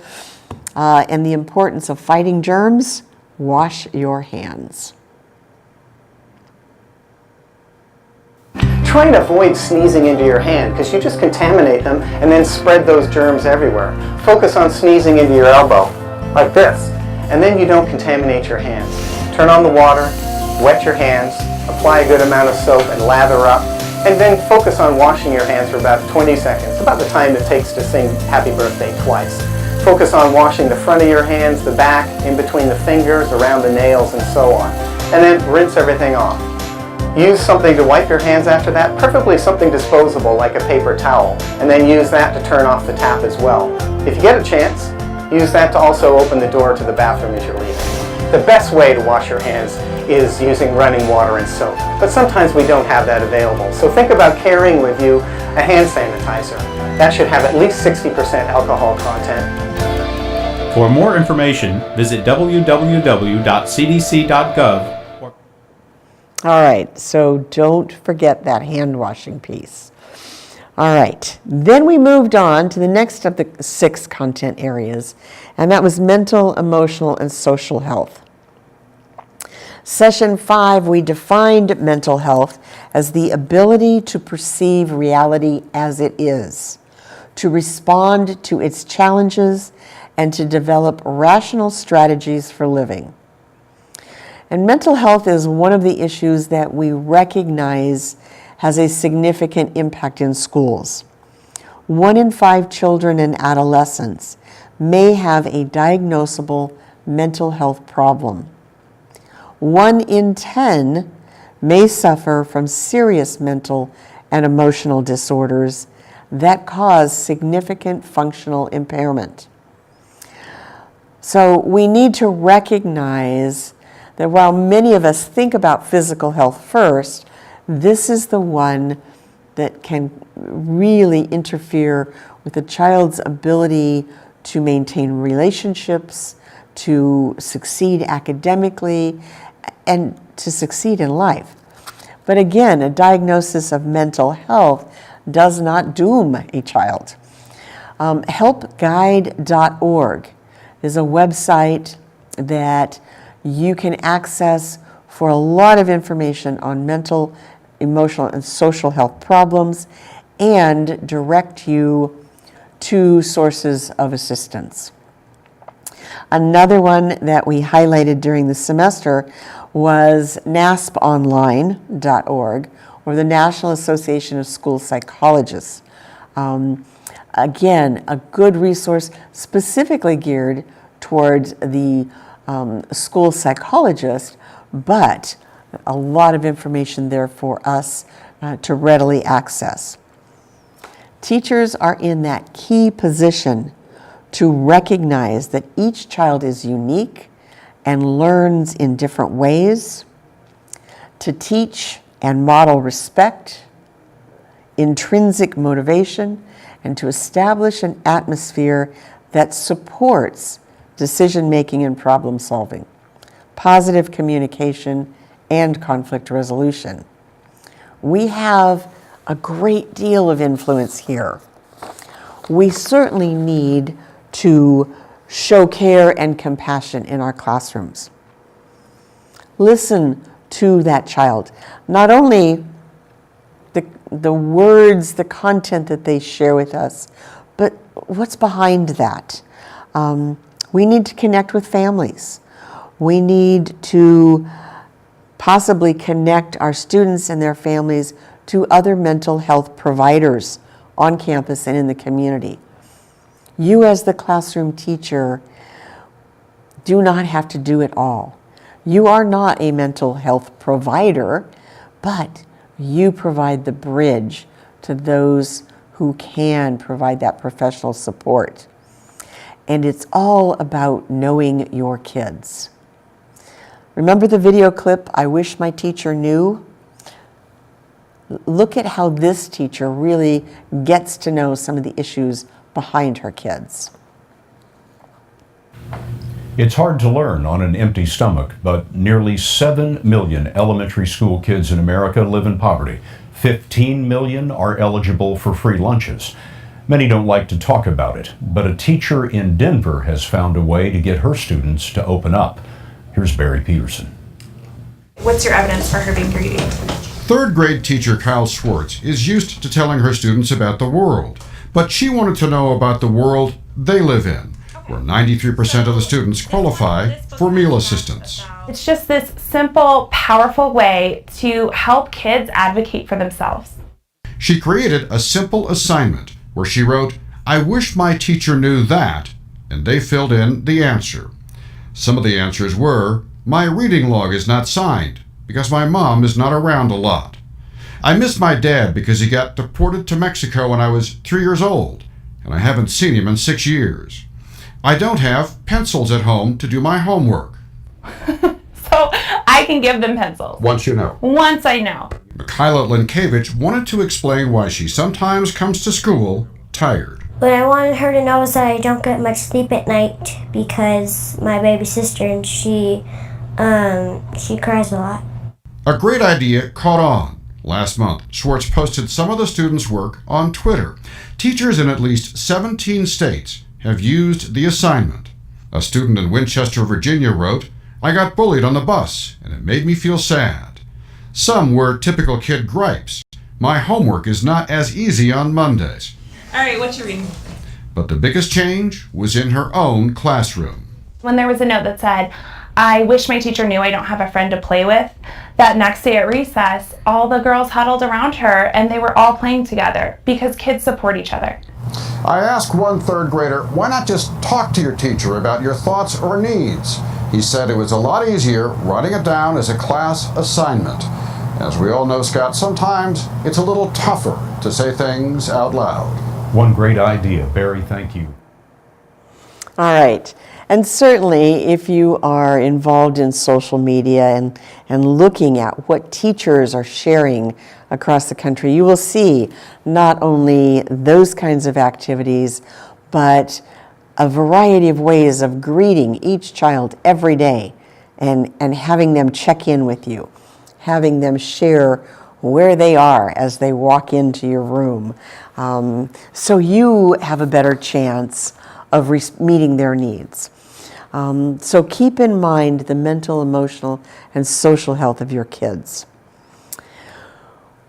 S2: and the importance of fighting germs. Wash your hands.
S5: Try and avoid sneezing into your hand because you just contaminate them and then spread those germs everywhere. Focus on sneezing into your elbow, like this, and then you don't contaminate your hands. Turn on the water, wet your hands, apply a good amount of soap and lather up, and then focus on washing your hands for about 20 seconds, about the time it takes to sing Happy Birthday twice. Focus on washing the front of your hands, the back, in between the fingers, around the nails, and so on. And then rinse everything off. Use something to wipe your hands after that, preferably something disposable like a paper towel, and then use that to turn off the tap as well. If you get a chance, use that to also open the door to the bathroom as you're leaving. The best way to wash your hands is using running water and soap, but sometimes we don't have that available. So think about carrying with you a hand sanitizer. That should have at least 60% alcohol content.
S6: For more information, visit www.cdc.gov.
S2: All right, so don't forget that hand washing piece. All right, then we moved on to the next of the 6 content areas, and that was mental, emotional, and social health. Session 5, we defined mental health as the ability to perceive reality as it is, to respond to its challenges, and to develop rational strategies for living. And mental health is one of the issues that we recognize has a significant impact in schools. 1 in 5 children and adolescents may have a diagnosable mental health problem. 1 in 10 may suffer from serious mental and emotional disorders that cause significant functional impairment. So we need to recognize that while many of us think about physical health first, this is the one that can really interfere with a child's ability to maintain relationships, to succeed academically, and to succeed in life. But again, a diagnosis of mental health does not doom a child. Helpguide.org is a website that you can access for a lot of information on mental, emotional, and social health problems and direct you to sources of assistance. Another one that we highlighted during the semester was NASPOnline.org, or the National Association of School Psychologists. Again, a good resource specifically geared towards the school psychologist, but a lot of information there for us to readily access. Teachers are in that key position to recognize that each child is unique and learns in different ways, to teach and model respect, intrinsic motivation, and to establish an atmosphere that supports decision-making and problem-solving, positive communication, and conflict resolution. We have a great deal of influence here. We certainly need to show care and compassion in our classrooms. Listen to that child. Not only the words, the content that they share with us, but what's behind that. We need to connect with families. We need to possibly connect our students and their families to other mental health providers on campus and in the community. You as the classroom teacher do not have to do it all. You are not a mental health provider, but you provide the bridge to those who can provide that professional support. And it's all about knowing your kids. Remember the video clip, "I Wish My Teacher Knew"? Look at how this teacher really gets to know some of the issues behind her kids.
S7: It's hard to learn on an empty stomach, but nearly 7 million elementary school kids in America live in poverty. 15 million are eligible for free lunches. Many don't like to talk about it, but a teacher in Denver has found a way to get her students to open up. Here's Barry Peterson.
S8: What's your evidence for her being greedy?
S9: Third grade teacher Kyle Schwartz is used to telling her students about the world, but she wanted to know about the world they live in, where 93% of the students qualify for meal assistance.
S8: It's just this simple, powerful way to help kids advocate for themselves.
S9: She created a simple assignment where she wrote, "I wish my teacher knew that," and they filled in the answer. Some of the answers were, "My reading log is not signed because my mom is not around a lot. I miss my dad because he got deported to Mexico when I was 3 years old, and I haven't seen him in 6 years. I don't have pencils at home to do my homework."
S8: So I can give them pencils.
S9: Once you know.
S8: Once I know.
S9: Mikhaila Linkevich wanted to explain why she sometimes comes to school tired.
S10: What I wanted her to know is that I don't get much sleep at night because my baby sister, and she cries a lot.
S9: A great idea caught on. Last month, Schwartz posted some of the students' work on Twitter. Teachers in at least 17 states have used the assignment. A student in Winchester, Virginia wrote, "I got bullied on the bus, and it made me feel sad." Some were typical kid gripes. "My homework is not as easy on Mondays."
S8: All right, what you reading?
S9: But the biggest change was in her own classroom.
S8: When there was a note that said, "I wish my teacher knew I don't have a friend to play with," that next day at recess, all the girls huddled around her and they were all playing together because kids support each other.
S9: I asked one third grader, why not just talk to your teacher about your thoughts or needs? He said it was a lot easier writing it down as a class assignment. As we all know, Scott, sometimes it's a little tougher to say things out loud.
S7: One great idea. Barry, thank you.
S2: All right. And certainly, if you are involved in social media and looking at what teachers are sharing across the country, you will see not only those kinds of activities, but a variety of ways of greeting each child every day and having them check in with you, having them share where they are as they walk into your room. So you have a better chance of meeting their needs. So keep in mind the mental, emotional, and social health of your kids.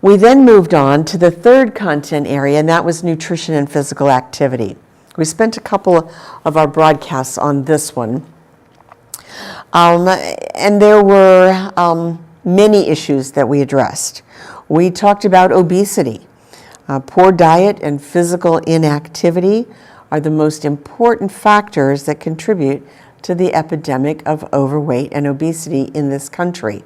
S2: We then moved on to the third content area, and that was nutrition and physical activity. We spent a couple of our broadcasts on this one. And there were many issues that we addressed. We talked about obesity. Poor diet and physical inactivity are the most important factors that contribute to the epidemic of overweight and obesity in this country.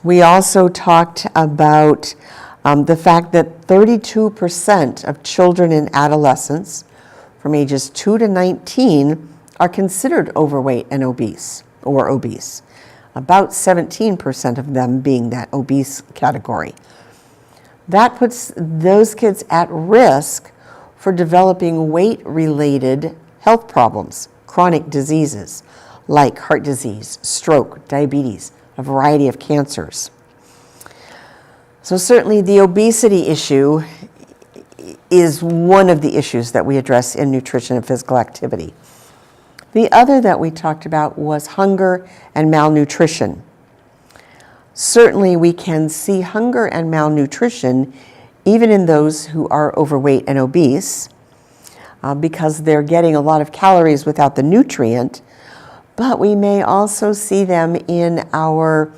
S2: We also talked about the fact that 32% of children and adolescents from ages 2 to 19 are considered overweight and obese, or obese. About 17% of them being that obese category. That puts those kids at risk for developing weight-related health problems, chronic diseases like heart disease, stroke, diabetes, a variety of cancers. So certainly the obesity issue is one of the issues that we address in nutrition and physical activity. The other that we talked about was hunger and malnutrition. Certainly we can see hunger and malnutrition even in those who are overweight and obese because they're getting a lot of calories without the nutrient, but we may also see them in our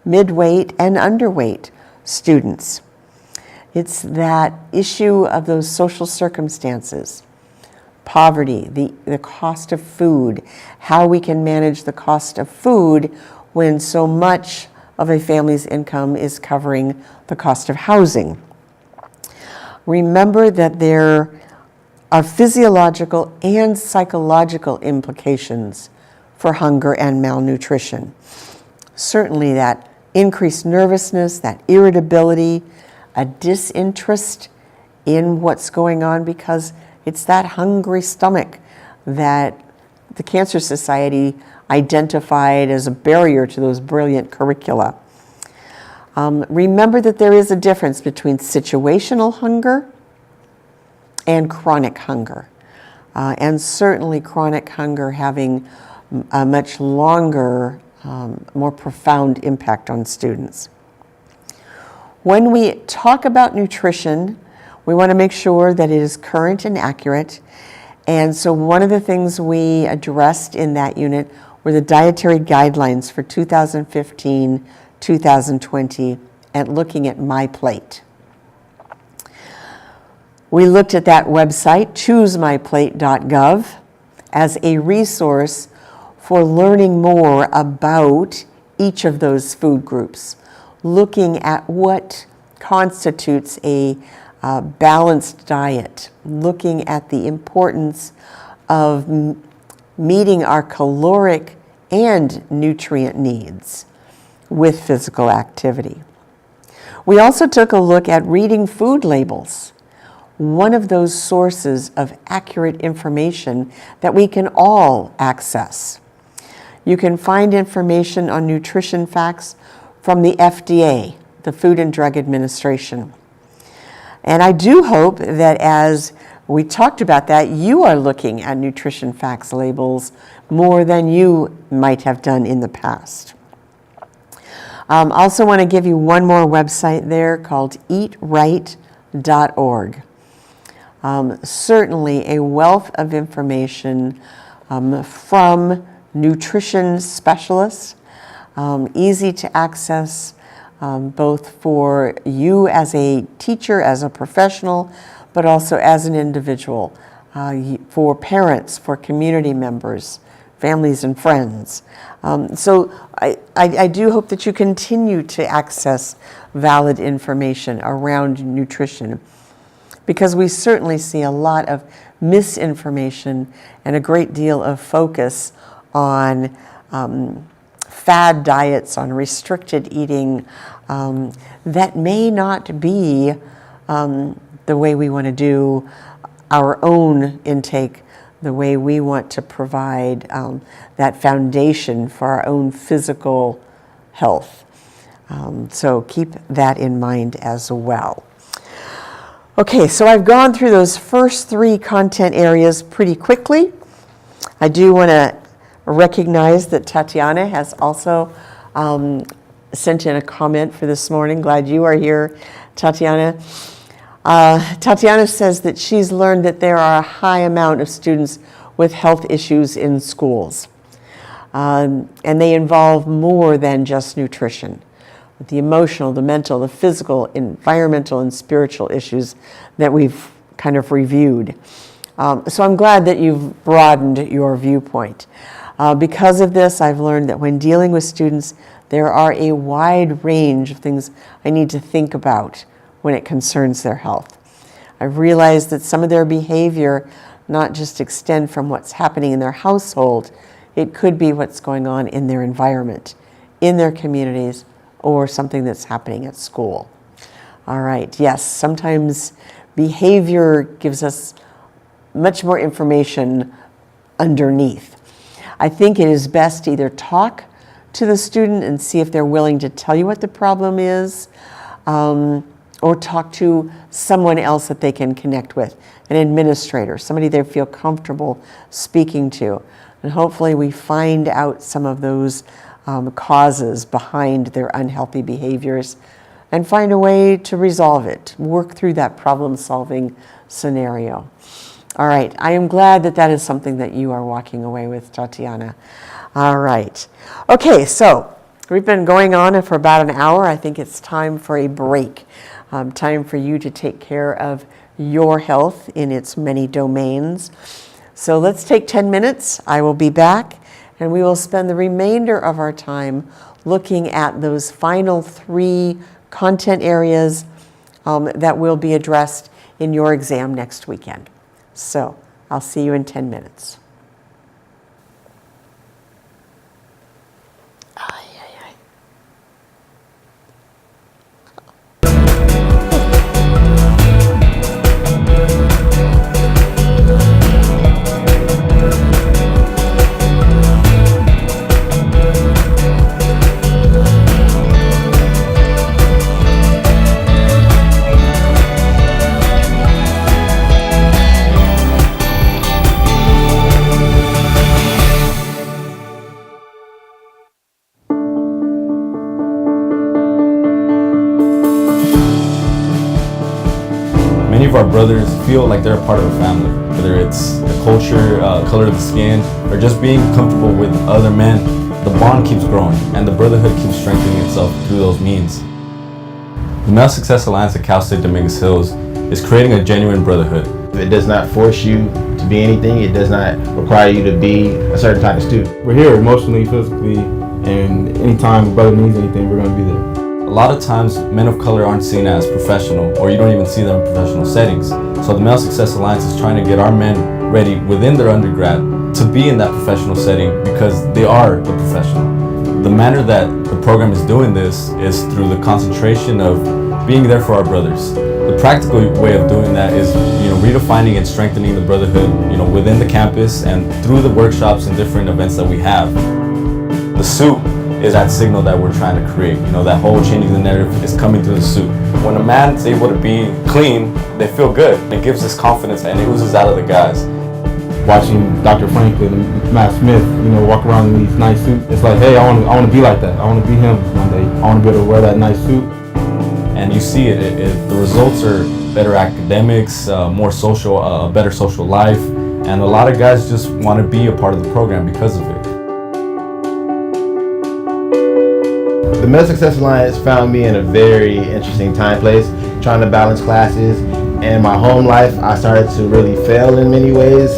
S2: midweight and underweight students. It's that issue of those social circumstances, poverty, the cost of food, how we can manage the cost of food when so much of a family's income is covering the cost of housing. Remember that there are physiological and psychological implications for hunger and malnutrition. Certainly that increased nervousness, that irritability, a disinterest in what's going on because it's that hungry stomach that the Cancer Society identified as a barrier to those brilliant curricula. Remember that there is a difference between situational hunger and chronic hunger. And certainly chronic hunger having a much longer, more profound impact on students. When we talk about nutrition, we want to make sure that it is current and accurate. And so one of the things we addressed in that unit were the dietary guidelines for 2015-2020 and looking at MyPlate. We looked at that website, choosemyplate.gov, as a resource for learning more about each of those food groups, looking at what constitutes a balanced diet, looking at the importance of meeting our caloric and nutrient needs with physical activity. We also took a look at reading food labels, one of those sources of accurate information that we can all access. You can find information on nutrition facts from the FDA, the Food and Drug Administration. And I do hope that as we talked about that, you are looking at nutrition facts labels more than you might have done in the past. Also want to give you one more website there called eatright.org. Certainly a wealth of information from nutrition specialists, easy to access both for you as a teacher, as a professional, but also as an individual, for parents, for community members, families and friends. So I do hope that you continue to access valid information around nutrition, because we certainly see a lot of misinformation and a great deal of focus on fad diets, on restricted eating, that may not be the way we want to do our own intake, the way we want to provide that foundation for our own physical health. So keep that in mind as well. Okay, so I've gone through those first 3 content areas pretty quickly. I do want to recognize that Tatiana has also sent in a comment for this morning. Glad you are here, Tatiana. Tatiana says that she's learned that there are a high amount of students with health issues in schools. And they involve more than just nutrition. The emotional, the mental, the physical, environmental, and spiritual issues that we've kind of reviewed. So I'm glad that you've broadened your viewpoint. Because of this, I've learned that when dealing with students, there are a wide range of things I need to think about when it concerns their health. I've realized that some of their behavior not just extend from what's happening in their household, it could be what's going on in their environment, in their communities, or something that's happening at school. All right, yes, sometimes behavior gives us much more information underneath. I think it is best to either talk to the student and see if they're willing to tell you what the problem is, or talk to someone else that they can connect with, an administrator, somebody they feel comfortable speaking to. And hopefully we find out some of those causes behind their unhealthy behaviors and find a way to resolve it, work through that problem-solving scenario. All right, I am glad that that is something that you are walking away with, Tatiana. All right. Okay, so we've been going on for about an hour. I think it's time for a break. Time for you to take care of your health in its many domains. So let's take 10 minutes. I will be back, and we will spend the remainder of our time looking at those final 3 content areas that will be addressed in your exam next weekend. So I'll see you in 10 minutes.
S11: Many of our brothers feel like they're a part of a family, whether it's the culture, color of the skin, or just being comfortable with other men. The bond keeps growing, and the brotherhood keeps strengthening itself through those means. The Male Success Alliance at Cal State Dominguez Hills is creating a genuine brotherhood.
S12: It does not force you to be anything. It does not require you to be a certain type of student.
S13: We're here emotionally, physically, and anytime a brother needs anything, we're going to be there.
S11: A lot of times, men of color aren't seen as professional, or you don't even see them in professional settings. So the Male Success Alliance is trying to get our men ready within their undergrad to be in that professional setting, because they are the professional. The manner that the program is doing this is through the concentration of being there for our brothers. The practical way of doing that is, redefining and strengthening the brotherhood, within the campus and through the workshops and different events that we have. The suit is that signal that we're trying to create. That whole changing the narrative is coming through the suit. When a man's able to be clean, they feel good. It gives us confidence, and it oozes out of the guys.
S13: Watching Dr. Franklin and Matt Smith, walk around in these nice suits, it's like, hey, I want to be like that. I want to be him one day. I want to be able to wear that nice suit.
S11: And you see the results are better academics, more social, a better social life, and a lot of guys just want to be a part of the program because of it.
S12: The Male Success Alliance found me in a very interesting time place, trying to balance classes and my home life, I started to really fail in many ways.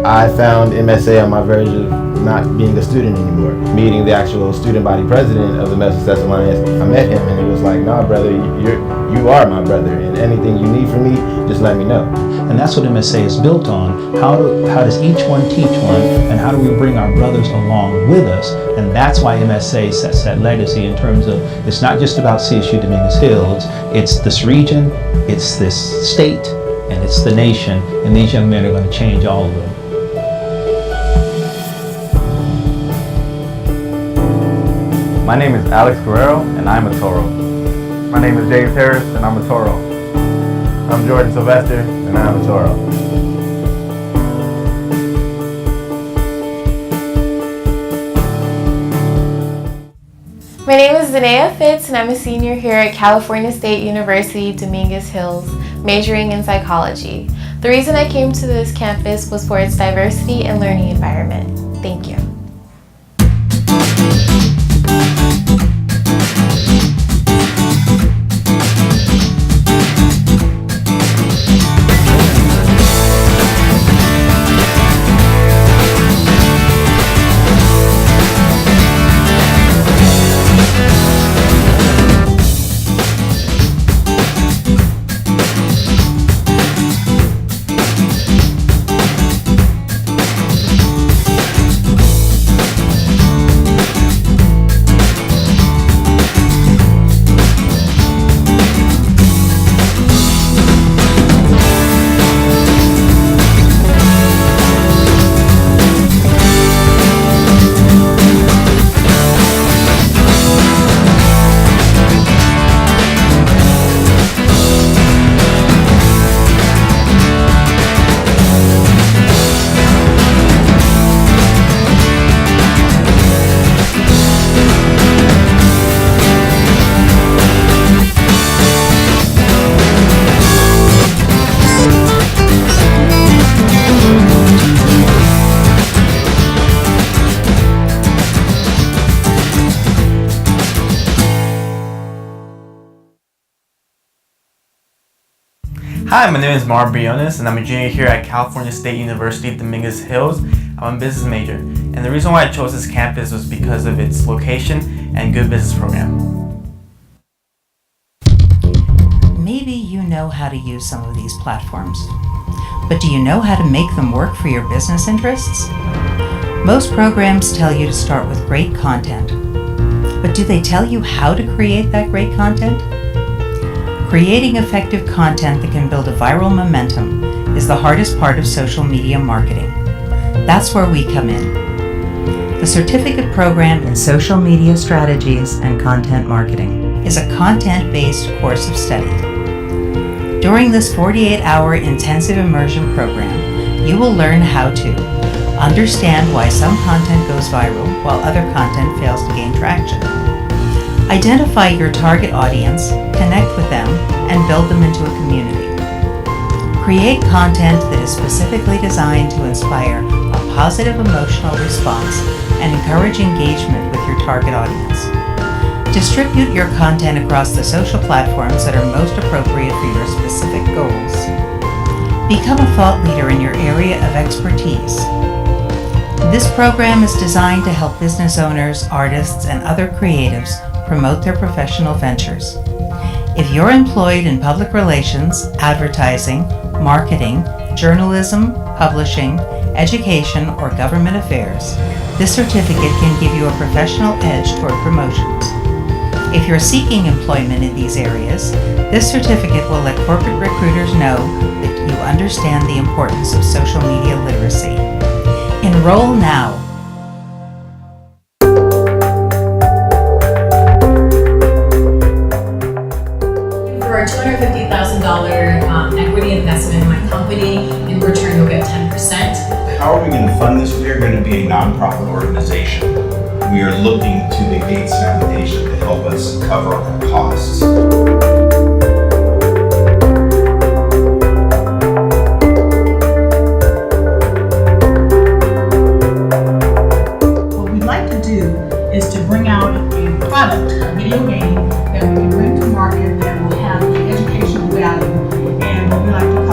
S12: I found MSA on my verge of not being a student anymore. Meeting the actual student body president of the Mental Success Alliance, I met him and he was like, "Nah, brother, you are my brother, and anything you need from me, just let me know."
S14: And that's what MSA is built on. How does each one teach one, and how do we bring our brothers along with us? And that's why MSA sets that legacy in terms of, it's not just about CSU Dominguez Hills, it's this region, it's this state, and it's the nation, and these young men are going to change all of them.
S15: My name is Alex Guerrero, and I'm a Toro. My name is James Harris, and I'm a Toro. I'm Jordan Sylvester, and I'm a Toro.
S16: My name is Zanea Fitz, and I'm a senior here at California State University, Dominguez Hills, majoring in psychology. The reason I came to this campus was for its diversity and learning environment. Thank you.
S17: Hi, my name is Mar Briones, and I'm a junior here at California State University, Dominguez Hills. I'm a business major, and the reason why I chose this campus was because of its location and good business program.
S18: Maybe you know how to use some of these platforms, but do you know how to make them work for your business interests? Most programs tell you to start with great content, but do they tell you how to create that great content? Creating effective content that can build a viral momentum is the hardest part of social media marketing. That's where we come in. The Certificate Program in Social Media Strategies and Content Marketing is a content-based course of study. During this 48-hour intensive immersion program, you will learn how to understand why some content goes viral while other content fails to gain traction. Identify your target audience, connect with them, and build them into a community. Create content that is specifically designed to inspire a positive emotional response and encourage engagement with your target audience. Distribute your content across the social platforms that are most appropriate for your specific goals. Become a thought leader in your area of expertise. This program is designed to help business owners, artists, and other creatives promote their professional ventures. If you're employed in public relations, advertising, marketing, journalism, publishing, education, or government affairs, this certificate can give you a professional edge toward promotions. If you're seeking employment in these areas, this certificate will let corporate recruiters know that you understand the importance of social media literacy. Enroll now.
S19: For a $250,000 equity investment in my company, in return you'll get 10%.
S20: How are we going to fund this? We are going to be a nonprofit organization. We are looking to the Gates Foundation to help us cover our costs.
S21: What we'd like to do is to bring out a product, a video game, that we can bring to market that will have the educational value, and what we like to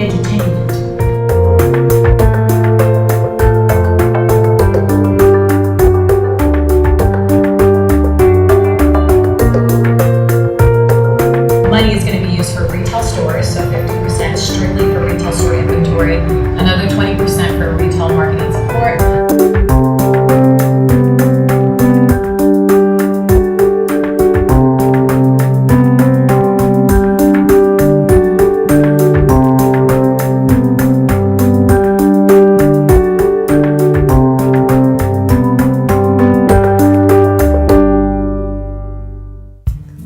S21: edutainment. Money is going to be used for retail stores, so 50% strictly for retail store inventory, another 20% for retail marketing support.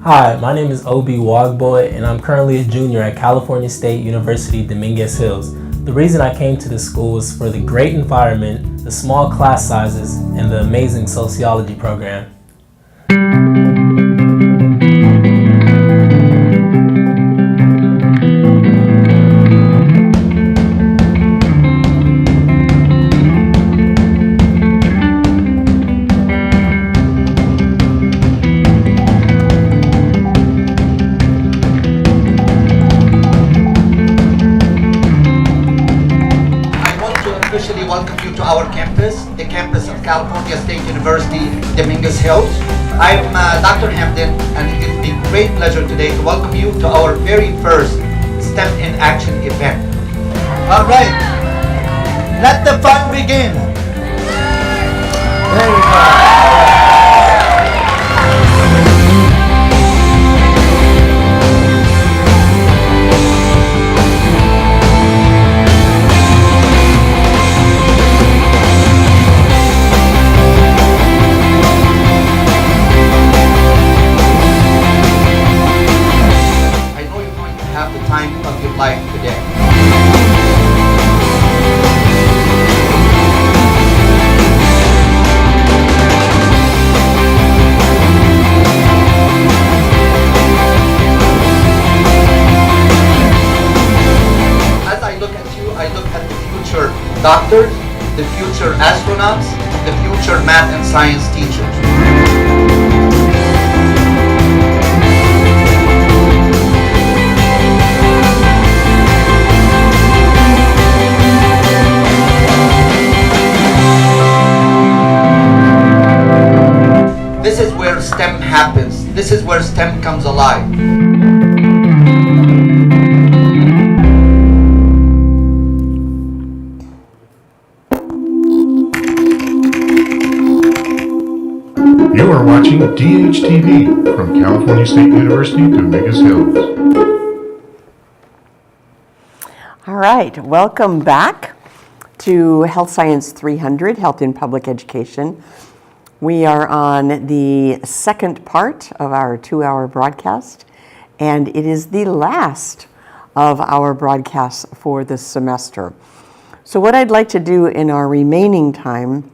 S1: Hi, my name is Obi Wogboy, and I'm currently a junior at California State University, Dominguez Hills. The reason I came to this school was for the great environment, the small class sizes, and the amazing sociology program.
S22: Officially welcome you to our campus, the campus of California State University, Dominguez Hills. I'm Dr. Hampton, and it gives me great pleasure today to welcome you to our very first STEM in Action event. All right, let the fun begin. There we go. Time of your life today. As I look at you, I look at the future doctors, the future astronauts, the future math and science teachers. This is where STEM happens. This is where STEM comes alive.
S23: You are watching DHTV from California State University, Dominguez Hills.
S2: All right, welcome back to Health Science 300, Health in Public Education. We are on the second part of our 2-hour broadcast, and it is the last of our broadcasts for this semester. So what I'd like to do in our remaining time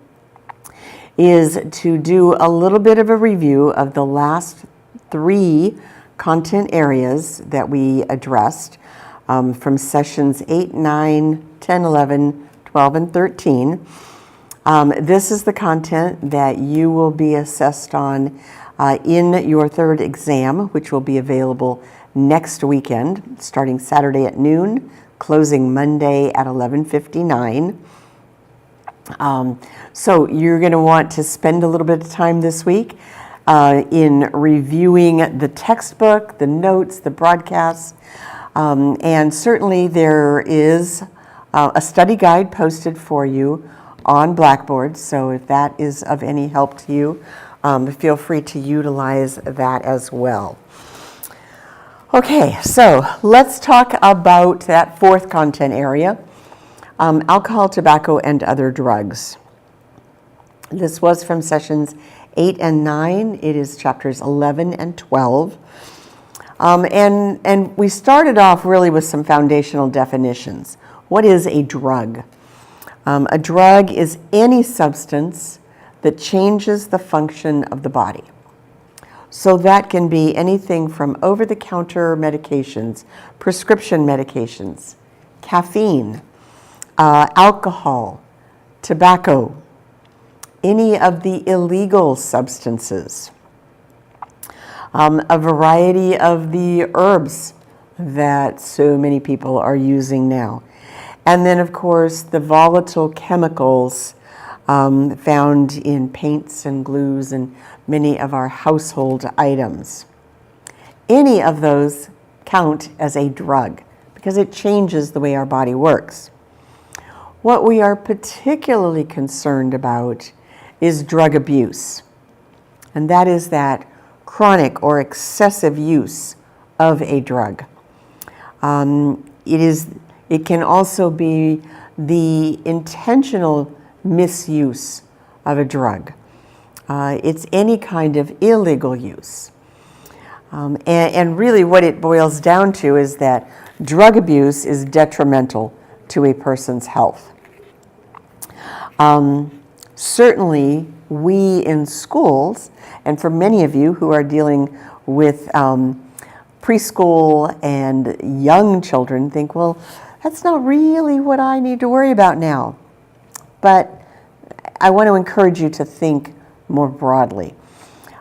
S2: is to do a little bit of a review of the last 3 content areas that we addressed from sessions 8, 9, 10, 11, 12, and 13. This is the content that you will be assessed on in your third exam, which will be available next weekend, starting Saturday at noon, closing Monday at 11:59. So you're going to want to spend a little bit of time this week in reviewing the textbook, the notes, the broadcasts, and certainly there is a study guide posted for you on Blackboard, so if that is of any help to you, feel free to utilize that as well. Okay, so let's talk about that 4th content area, alcohol, tobacco, and other drugs. This was from sessions 8 and 9. It is chapters 11 and 12. And we started off really with some foundational definitions. What is a drug? A drug is any substance that changes the function of the body. So that can be anything from over-the-counter medications, prescription medications, caffeine, alcohol, tobacco, any of the illegal substances, a variety of the herbs that so many people are using now. And then, of course, the volatile chemicals found in paints and glues and many of our household items. Any of those count as a drug because it changes the way our body works. What we are particularly concerned about is drug abuse, and that is that chronic or excessive use of a drug. It can also be the intentional misuse of a drug. It's any kind of illegal use. And really what it boils down to is that drug abuse is detrimental to a person's health. Certainly, we in schools, and for many of you who are dealing with preschool and young children, think, well, that's not really what I need to worry about now. But I want to encourage you to think more broadly.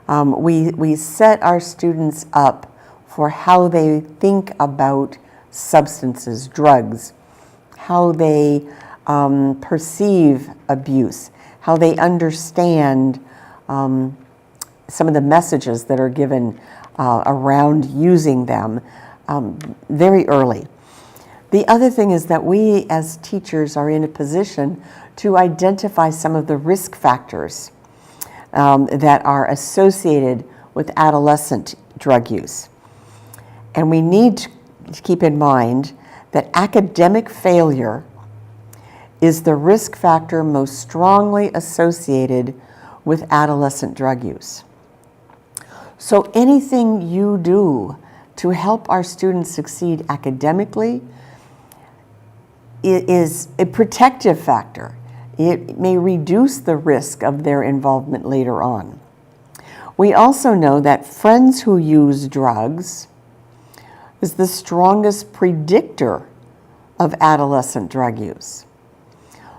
S2: We set our students up for how they think about substances, drugs, how they perceive abuse, how they understand some of the messages that are given around using them very early. The other thing is that we as teachers are in a position to identify some of the risk factors that are associated with adolescent drug use. And we need to keep in mind that academic failure is the risk factor most strongly associated with adolescent drug use. So anything you do to help our students succeed academically is a protective factor. It may reduce the risk of their involvement later on. We also know that friends who use drugs is the strongest predictor of adolescent drug use.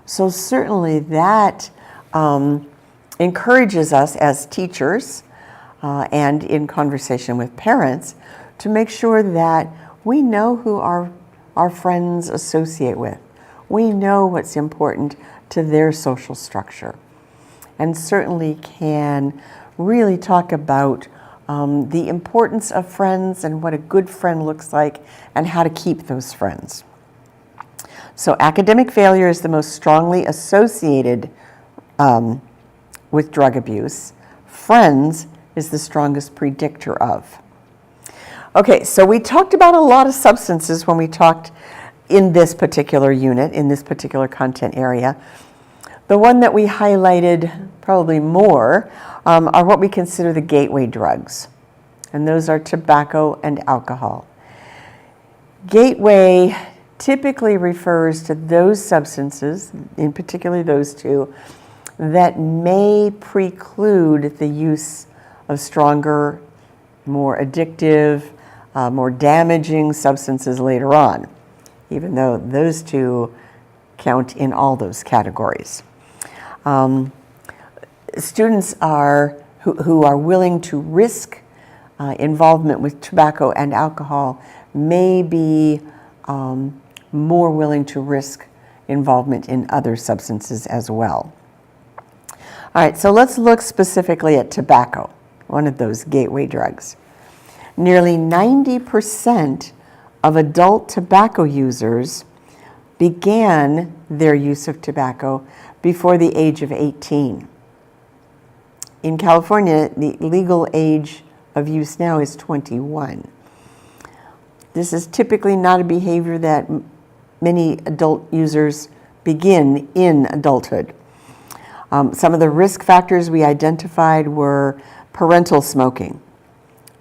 S2: So certainly that encourages us as teachers and in conversation with parents to make sure that we know who our friends associate with. We know what's important to their social structure, and certainly can really talk about the importance of friends and what a good friend looks like and how to keep those friends. So academic failure is the most strongly associated with drug abuse. Friends is the strongest predictor of. Okay, so we talked about a lot of substances when we talked in this particular unit, in this particular content area. The one that we highlighted probably more are what we consider the gateway drugs, and those are tobacco and alcohol. Gateway typically refers to those substances, in particular those two, that may preclude the use of stronger, more addictive, more damaging substances later on, even though those two count in all those categories. Students who are willing to risk involvement with tobacco and alcohol may be more willing to risk involvement in other substances as well. All right, so let's look specifically at tobacco, one of those gateway drugs. Nearly 90% of adult tobacco users began their use of tobacco before the age of 18. In California, the legal age of use now is 21. This is typically not a behavior that many adult users begin in adulthood. Some of the risk factors we identified were parental smoking,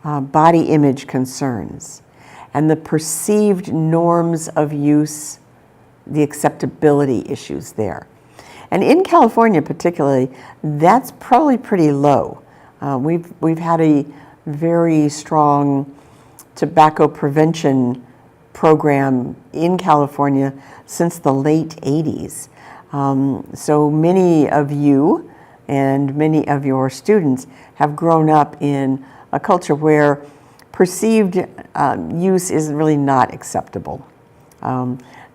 S2: body image concerns, and the perceived norms of use, the acceptability issues there. And in California particularly, that's probably pretty low. We've had a very strong tobacco prevention program in California since the late 80s. So many of you and many of your students have grown up in a culture where perceived use is really not acceptable.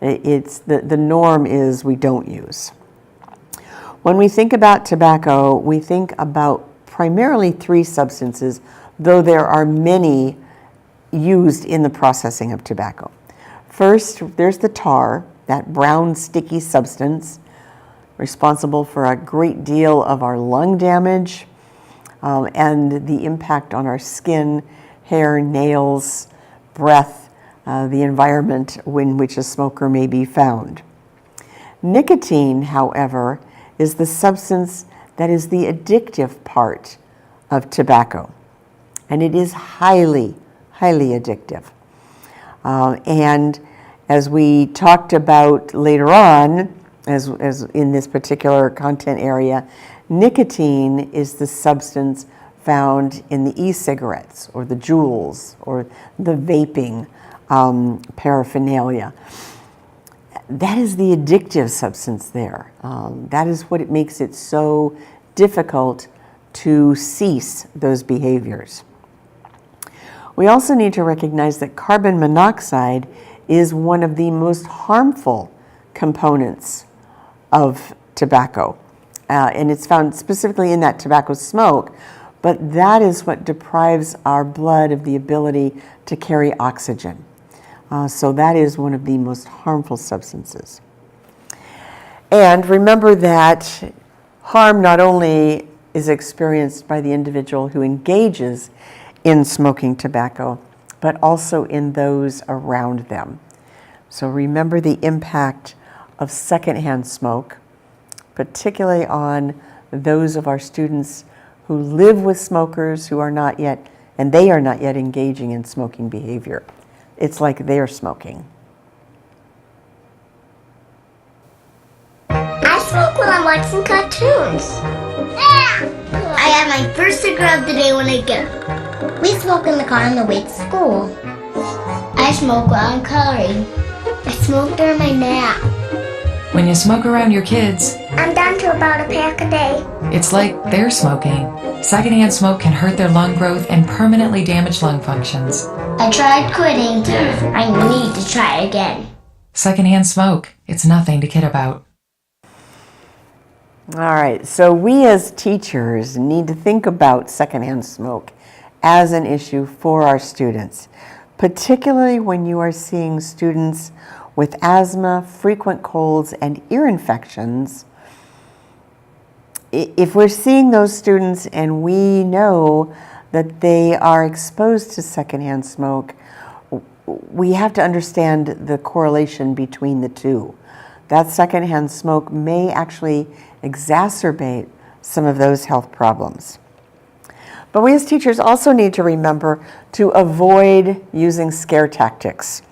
S2: It's the norm is we don't use. When we think about tobacco, we think about primarily 3 substances, though there are many used in the processing of tobacco. First, there's the tar, that brown sticky substance responsible for a great deal of our lung damage and the impact on our skin, hair, nails, breath, the environment in which a smoker may be found. Nicotine, however, is the substance that is the addictive part of tobacco, and it is highly, highly addictive. And as we talked about later on, as in this particular content area, nicotine is the substance found in the e-cigarettes or the Juuls or the vaping paraphernalia. That is the addictive substance there. That is what it makes it so difficult to cease those behaviors. We also need to recognize that carbon monoxide is one of the most harmful components of tobacco. And it's found specifically in that tobacco smoke, but that is what deprives our blood of the ability to carry oxygen. So that is one of the most harmful substances. And remember that harm not only is experienced by the individual who engages in smoking tobacco, but also in those around them. So remember the impact of secondhand smoke, particularly on those of our students who live with smokers who are not yet, and they are not yet engaging in smoking behavior. It's like they're smoking.
S3: I smoke when I'm watching cartoons. I have my first cigarette of the day when I get up. We smoke in the car on the way to school. I smoke while I'm coloring. I smoke during my nap.
S4: When you smoke around your kids,
S3: I'm down to about a pack a day.
S4: it's like they're smoking. Secondhand smoke can hurt their lung growth and permanently damage lung functions.
S3: I tried quitting. I need to try again.
S4: Secondhand smoke, it's nothing to kid about.
S2: All right, so we as teachers need to think about secondhand smoke as an issue for our students, particularly when you are seeing students with asthma, frequent colds, and ear infections. If we're seeing those students and we know that they are exposed to secondhand smoke, we have to understand the correlation between the two. That secondhand smoke may actually exacerbate some of those health problems. But we as teachers also need to remember to avoid using scare tactics.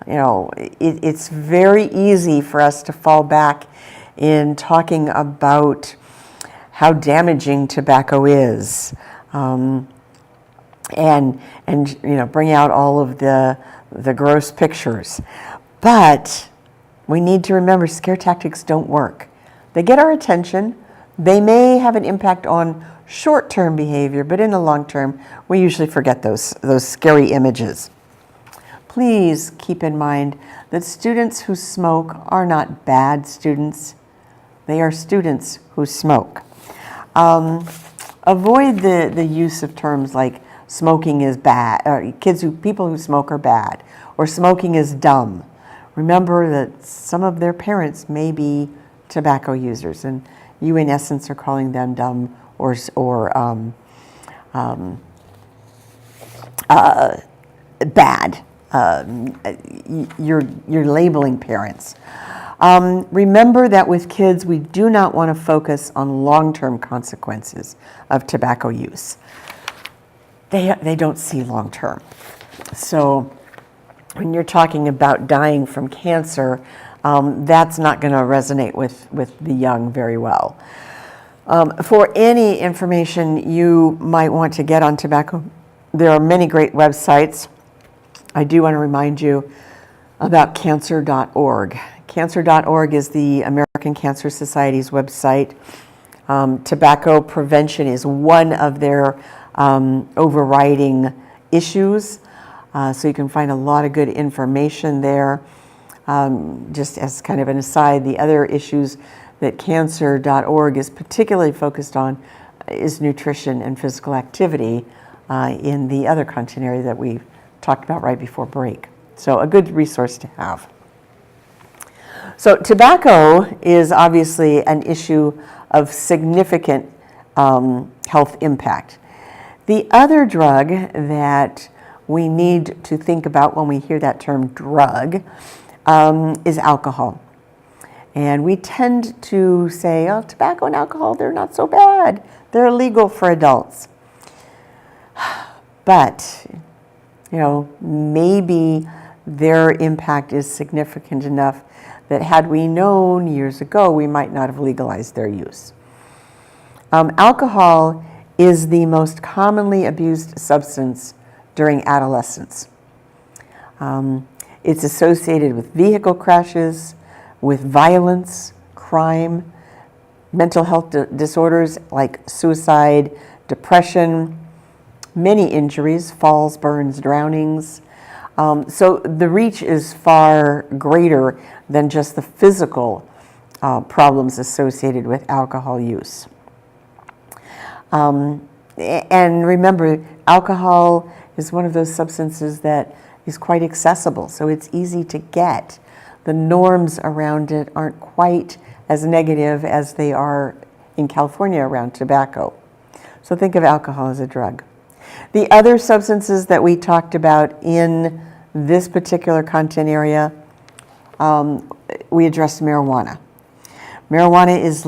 S2: You know, it's very easy for us to fall back in talking about how damaging tobacco is, and you know, bring out all of the gross pictures. But we need to remember scare tactics don't work. They get our attention. They may have an impact on short-term behavior, but in the long term, we usually forget those scary images. Please keep in mind that students who smoke are not bad students. They are students who smoke. Avoid the use of terms like smoking is bad, or people who smoke are bad, or smoking is dumb. Remember that some of their parents may be tobacco users, and you in essence are calling them dumb or bad. You're labeling parents. Remember that with kids, we do not want to focus on long-term consequences of tobacco use. They don't see long-term. So when you're talking about dying from cancer, that's not going to resonate with the young very well. For any information you might want to get on tobacco, there are many great websites. I do want to remind you about cancer.org. Cancer.org is the American Cancer Society's website. Tobacco prevention is one of their overriding issues. So you can find a lot of good information there. Just as kind of an aside, the other issues that cancer.org is particularly focused on is nutrition and physical activity in the other content area that we talked about right before break. So a good resource to have. So tobacco is obviously an issue of significant health impact. The other drug that we need to think about when we hear that term drug is alcohol. And we tend to say, oh, tobacco and alcohol, they're not so bad. They're illegal for adults. But, you know, maybe their impact is significant enough that had we known years ago, we might not have legalized their use. Alcohol is the most commonly abused substance during adolescence. It's associated with vehicle crashes, with violence, crime, mental health disorders like suicide, depression, many injuries, falls, burns, drownings. So the reach is far greater than just the physical problems associated with alcohol use. And remember, alcohol is one of those substances that is quite accessible, so it's easy to get. The norms around it aren't quite as negative as they are in California around tobacco. So think of alcohol as a drug. The other substances that we talked about in this particular content area, we addressed marijuana. Marijuana is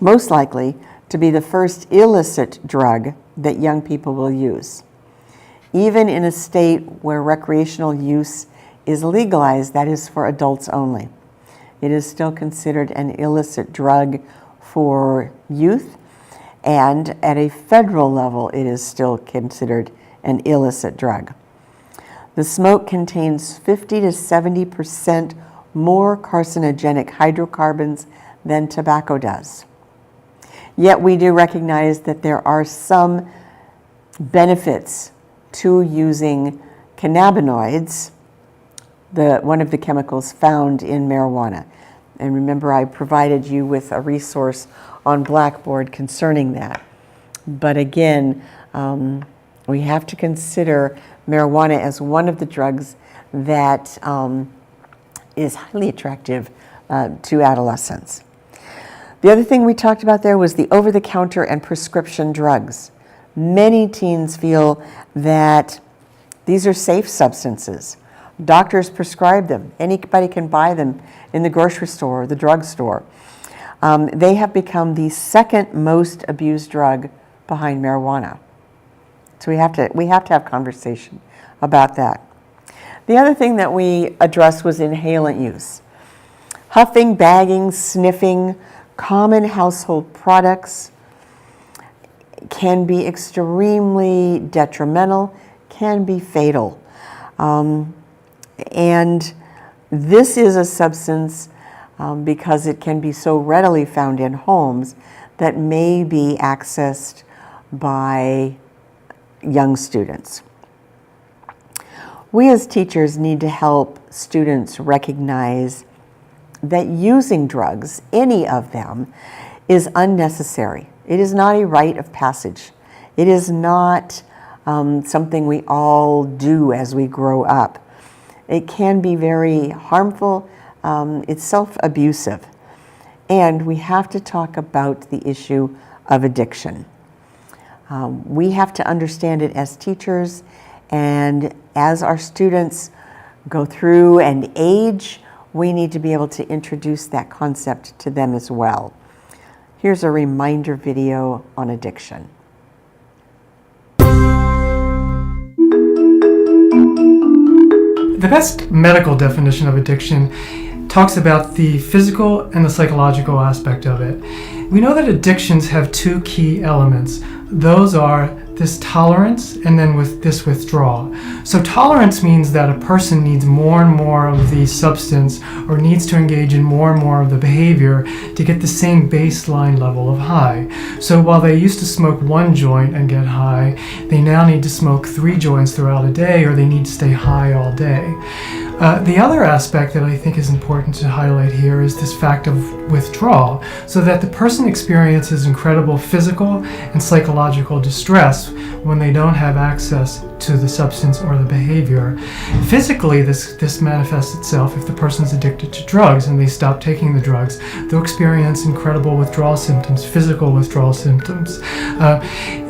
S2: most likely, to be the first illicit drug that young people will use. Even in a state where recreational use is legalized, that is for adults only. It is still considered an illicit drug for youth, and at a federal level, it is still considered an illicit drug. The smoke contains 50 to 70% more carcinogenic hydrocarbons than tobacco does. Yet we do recognize that there are some benefits to using cannabinoids, one of the chemicals found in marijuana. And remember, I provided you with a resource on Blackboard concerning that. But again, we have to consider marijuana as one of the drugs that is highly attractive to adolescents. The other thing we talked about there was the over-the-counter and prescription drugs. Many teens feel that these are safe substances. Doctors prescribe them. Anybody can buy them in the grocery store or the drugstore. They have become the second most abused drug behind marijuana. So we have to have conversation about that. The other thing that we addressed was inhalant use. Huffing, bagging, sniffing, common household products can be extremely detrimental, can be fatal. And this is a substance, because it can be so readily found in homes, that may be accessed by young students. We as teachers need to help students recognize that using drugs, any of them, is unnecessary. It is not a rite of passage. It is not something we all do as we grow up. It can be very harmful. It's self-abusive. And we have to talk about the issue of addiction. We have to understand it as teachers, and as our students go through and age, we need to be able to introduce that concept to them as well. Here's a reminder video on addiction.
S5: The best medical definition of addiction talks about the physical and the psychological aspect of it. We know that addictions have two key elements. Those are this tolerance and then with this withdrawal. So tolerance means that a person needs more and more of the substance or needs to engage in more and more of the behavior to get the same baseline level of high. So while they used to smoke one joint and get high, they now need to smoke 3 joints throughout a day, or they need to stay high all day. The other aspect that I think is important to highlight here is this fact of withdrawal, so that the person experiences incredible physical and psychological distress when they don't have access to the substance or the behavior. Physically, this manifests itself if the person's addicted to drugs and they stop taking the drugs. They'll experience incredible withdrawal symptoms, physical withdrawal symptoms.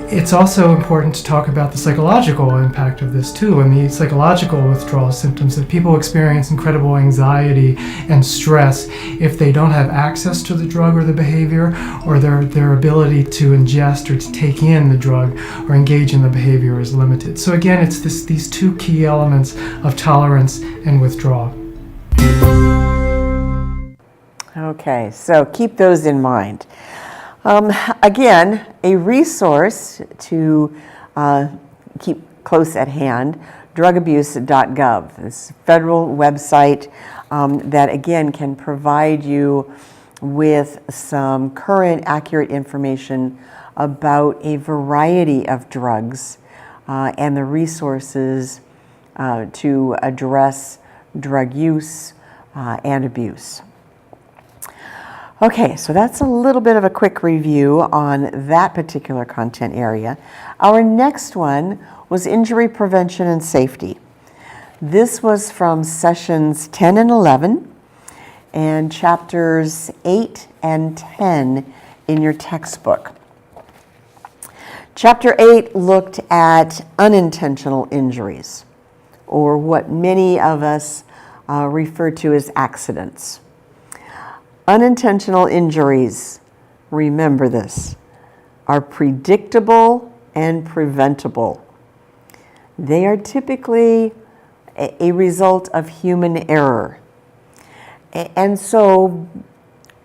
S5: It's also important to talk about the psychological impact of this too, and the psychological withdrawal symptoms, that people experience incredible anxiety and stress if they don't have access to the drug or the behavior, or their ability to ingest or to take in the drug or engage in the behavior is limited. So again, it's these two key elements of tolerance and withdrawal.
S2: Okay, so keep those in mind. Again, a resource to keep close at hand, drugabuse.gov, this federal website that again can provide you with some current accurate information about a variety of drugs and the resources to address drug use and abuse. Okay, so that's a little bit of a quick review on that particular content area. Our next one was injury prevention and safety. This was from sessions 10 and 11 and chapters 8 and 10 in your textbook. Chapter 8 looked at unintentional injuries, or what many of us refer to as accidents. Unintentional injuries, remember this, are predictable and preventable. They are typically a result of human error. And so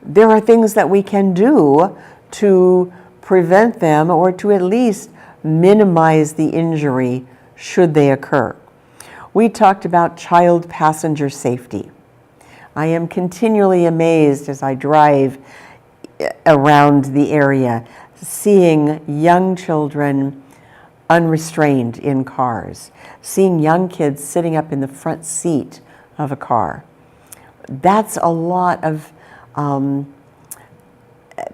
S2: there are things that we can do to prevent them, or to at least minimize the injury should they occur. We talked about child passenger safety. I am continually amazed as I drive around the area, seeing young children unrestrained in cars, seeing young kids sitting up in the front seat of a car. That's a lot of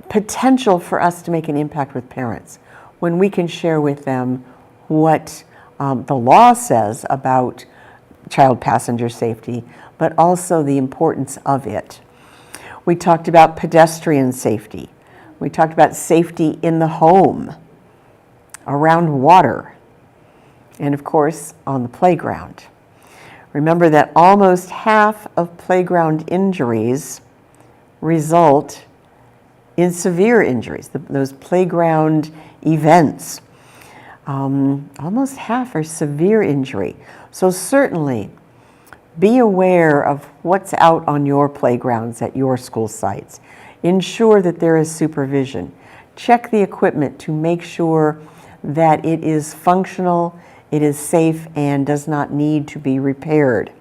S2: potential for us to make an impact with parents when we can share with them what the law says about child passenger safety, but also the importance of it. We talked about pedestrian safety. We talked about safety in the home, around water, and of course on the playground. Remember that almost half of playground injuries result in severe injuries, those playground events. Almost half are severe injury. So certainly be aware of what's out on your playgrounds at your school sites. Ensure that there is supervision. Check the equipment to make sure that it is functional, it is safe, and does not need to be repaired.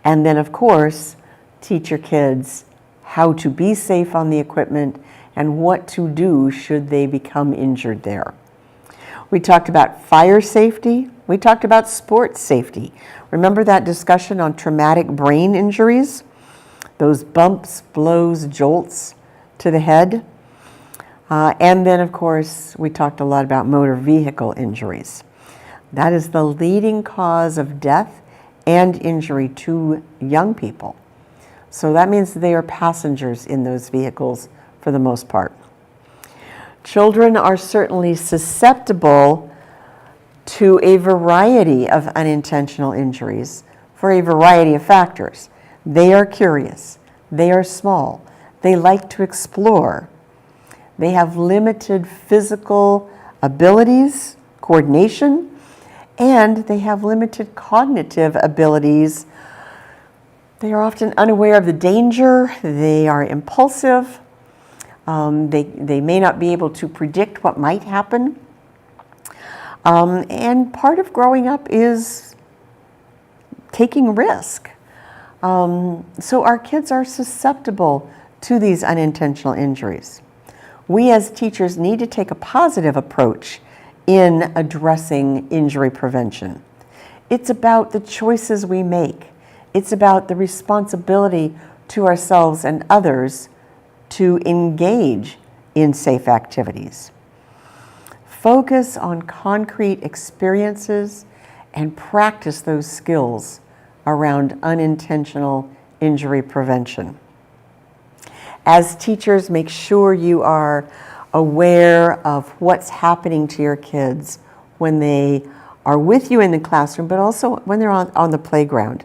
S2: And then, of course, teach your kids how to be safe on the equipment and what to do should they become injured there. We talked about fire safety. We talked about sports safety. Remember that discussion on traumatic brain injuries? Those bumps, blows, jolts to the head. And then, of course, we talked a lot about motor vehicle injuries. That is the leading cause of death and injury to young people. So that means that they are passengers in those vehicles for the most part. Children are certainly susceptible to a variety of unintentional injuries for a variety of factors. They are curious, they are small, they like to explore, they have limited physical abilities, coordination, and they have limited cognitive abilities. They are often unaware of the danger, they are impulsive, They may not be able to predict what might happen. And part of growing up is taking risk. So our kids are susceptible to these unintentional injuries. We as teachers need to take a positive approach in addressing injury prevention. It's about the choices we make. It's about the responsibility to ourselves and others to engage in safe activities. Focus on concrete experiences and practice those skills around unintentional injury prevention. As teachers, make sure you are aware of what's happening to your kids when they are with you in the classroom, but also when they're on the playground.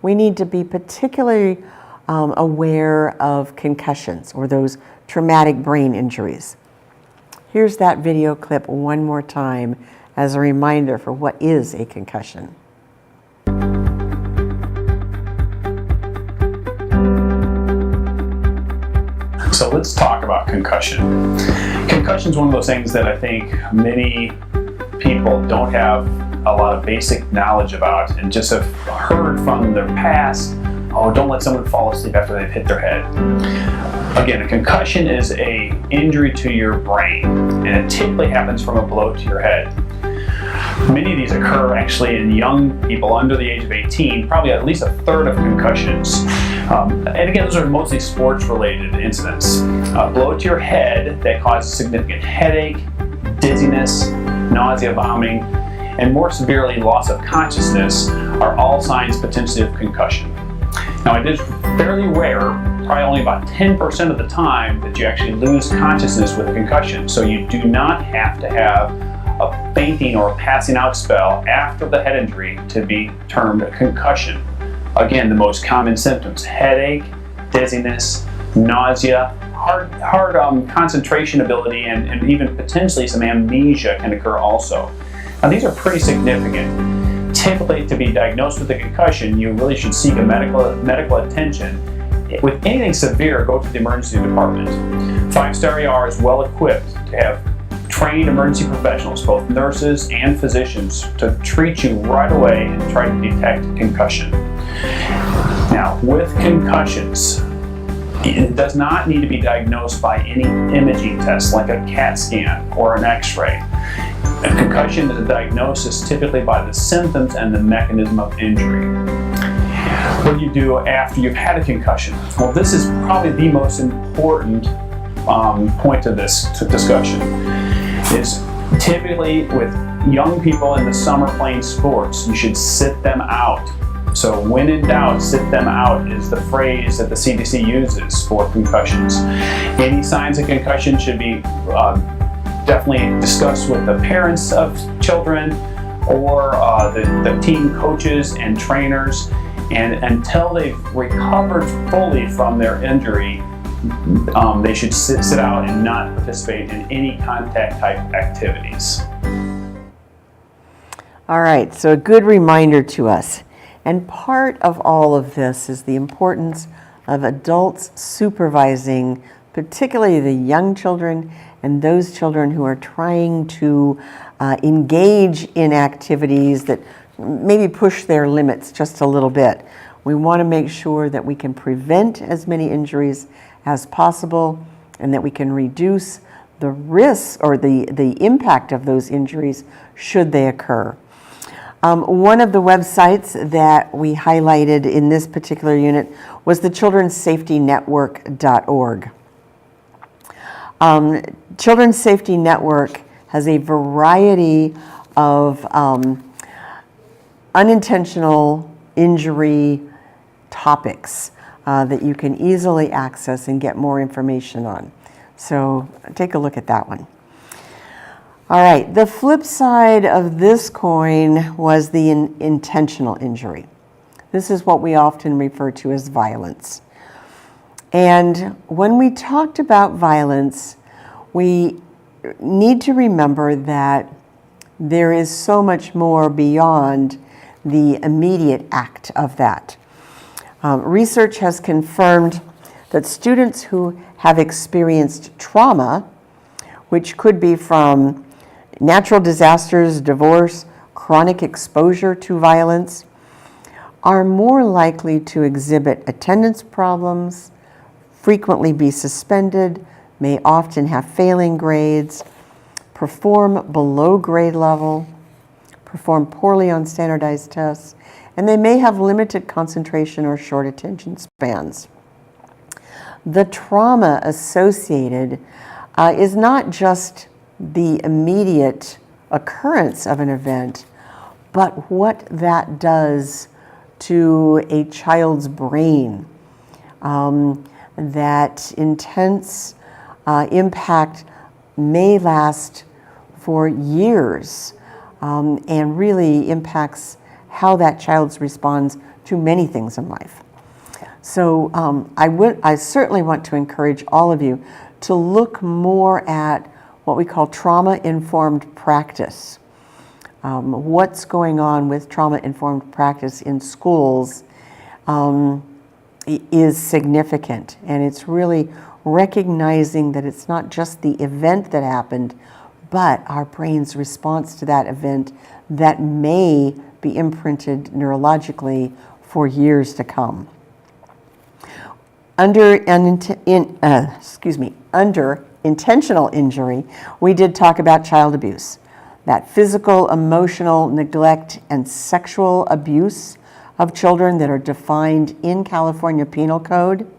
S2: We need to be particularly aware of concussions or those traumatic brain injuries. Here's that video clip one more time as a reminder for what is a concussion.
S6: So let's talk about concussion. Concussion is one of those things that I think many people don't have a lot of basic knowledge about and just have heard from their past, oh, don't let someone fall asleep after they've hit their head. Again, a concussion is an injury to your brain, and it typically happens from a blow to your head. Many of these occur actually in young people under the age of 18, probably at least a third of concussions. And again, those are mostly sports-related incidents. A blow to your head that causes significant headache, dizziness, nausea, vomiting, and more severely, loss of consciousness are all signs potentially of concussion. Now, it is fairly rare, probably only about 10% of the time, that you actually lose consciousness with a concussion. So you do not have to have a fainting or a passing out spell after the head injury to be termed a concussion. Again, the most common symptoms: headache, dizziness, nausea, hard concentration ability, and even potentially some amnesia can occur also. Now, these are pretty significant. Typically, to be diagnosed with a concussion, you really should seek a medical attention. With anything severe, go to the emergency department. 5-Star ER is well equipped to have trained emergency professionals, both nurses and physicians, to treat you right away and try to detect concussion. Now, with concussions, it does not need to be diagnosed by any imaging test like a CAT scan or an X-ray. A concussion is a diagnosis typically by the symptoms and the mechanism of injury. What do you do after you've had a concussion? Well, this is probably the most important point of this discussion. Is typically with young people in the summer playing sports, you should sit them out. So when in doubt, sit them out is the phrase that the CDC uses for concussions. Any signs of concussion should be definitely discussed with the parents of children or the team coaches and trainers. And until they've recovered fully from their injury, they should sit out and not participate in any contact type activities.
S2: All right, so a good reminder to us. And part of all of this is the importance of adults supervising, particularly the young children and those children who are trying to engage in activities that maybe push their limits just a little bit. We want to make sure that we can prevent as many injuries as possible and that we can reduce the risk or the impact of those injuries should they occur. One of the websites that we highlighted in this particular unit was the children'ssafetynetwork.org. Children's Safety Network has a variety of unintentional injury topics that you can easily access and get more information on. So take a look at that one. All right, the flip side of this coin was the intentional injury. This is what we often refer to as violence. And when we talked about violence, we need to remember that there is so much more beyond the immediate act of that. Research has confirmed that students who have experienced trauma, which could be from natural disasters, divorce, chronic exposure to violence, are more likely to exhibit attendance problems, frequently be suspended, may often have failing grades, perform below grade level, perform poorly on standardized tests, and they may have limited concentration or short attention spans. The trauma associated is not just the immediate occurrence of an event, but what that does to a child's brain. That intense impact may last for years and really impacts how that child responds to many things in life. So I certainly want to encourage all of you to look more at what we call trauma-informed practice. What's going on with trauma-informed practice in schools is significant, and it's really recognizing that it's not just the event that happened, but our brain's response to that event that may be imprinted neurologically for years to come. Under intentional injury, we did talk about child abuse, that physical, emotional neglect, and sexual abuse of children that are defined in California Penal Code.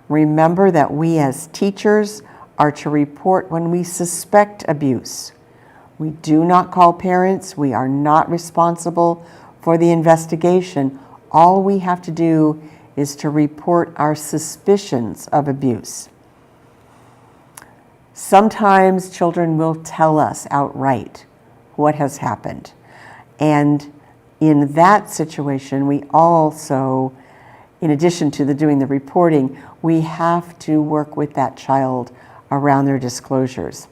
S2: Remember that we as teachers are to report when we suspect abuse. We do not call parents. We are not responsible for the investigation. All we have to do is to report our suspicions of abuse. Sometimes children will tell us outright what has happened. And in that situation, we also, in addition to doing the reporting, we have to work with that child around their disclosures.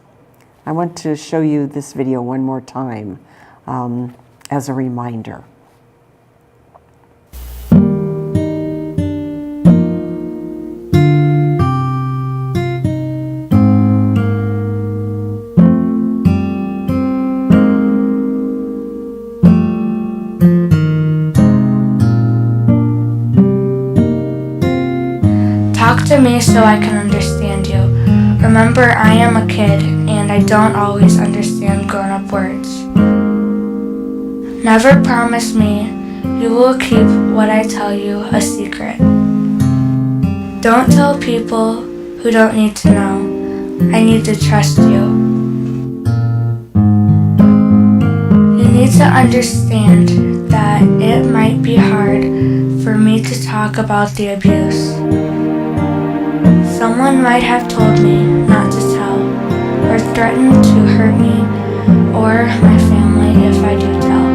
S2: I want to show you this video one more time as a reminder.
S8: Talk to me so I can understand you. Remember, I am a kid, and I don't always understand grown-up words. Never promise me you will keep what I tell you a secret. Don't tell people who don't need to know. I need to trust you. You need to understand that it might be hard for me to talk about the abuse. Someone might have told me not to tell, or threatened to hurt me or my family if I do tell.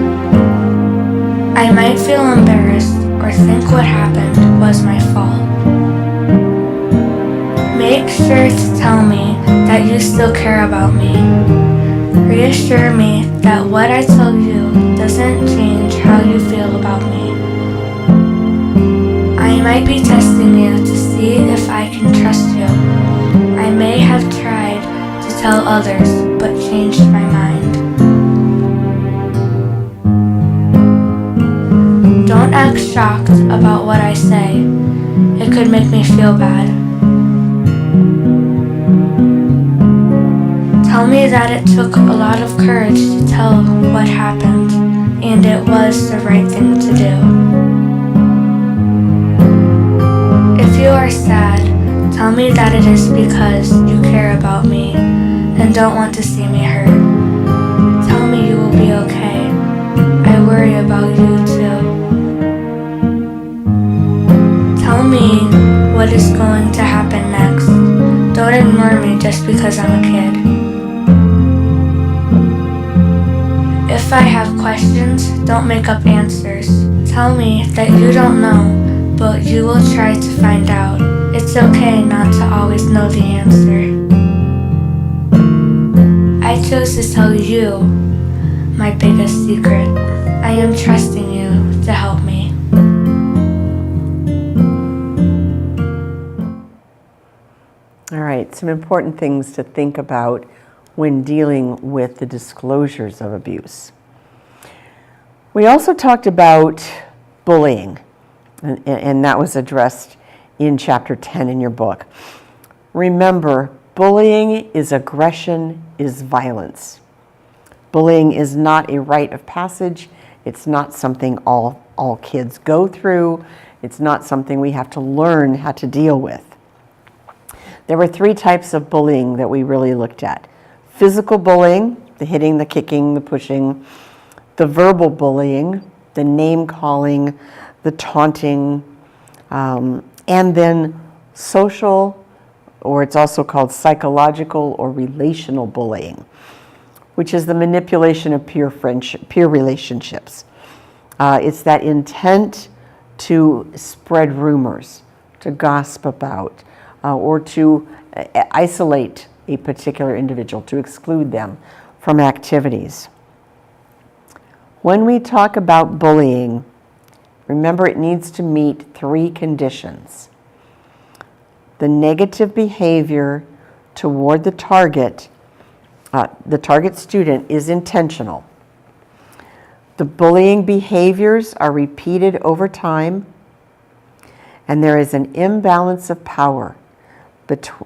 S8: I might feel embarrassed or think what happened was my fault. Make sure to tell me that you still care about me. Reassure me that what I tell you doesn't change how you feel about me. I might be testing you to see if I can trust you. I may have tried to tell others, but changed my mind. Don't act shocked about what I say. It could make me feel bad. Tell me that it took a lot of courage to tell what happened, and it was the right thing to do. If you are sad, tell me that it is because you care about me and don't want to see me hurt. Tell me you will be okay. I worry about you too. Tell me what is going to happen next. Don't ignore me just because I'm a kid. If I have questions, don't make up answers. Tell me that you don't know, but you will try to find out. It's okay not to always know the answer. I chose to tell you my biggest secret. I am trusting you to help me.
S2: right, some important things to think about when dealing with the disclosures of abuse. We also talked about bullying, and that was addressed in chapter 10 in your book. Remember, bullying is aggression, is violence. Bullying is not a rite of passage. It's not something all kids go through. It's not something we have to learn how to deal with. There were 3 types of bullying that we really looked at. Physical bullying, the hitting, the kicking, the pushing. The verbal bullying, the name calling, the taunting, and then social, or it's also called psychological or relational bullying, which is the manipulation of peer relationships. It's that intent to spread rumors, to gossip about, or to isolate a particular individual, to exclude them from activities. When we talk about bullying, remember it needs to meet 3 conditions. The negative behavior toward the target student is intentional. The bullying behaviors are repeated over time, and there is an imbalance of power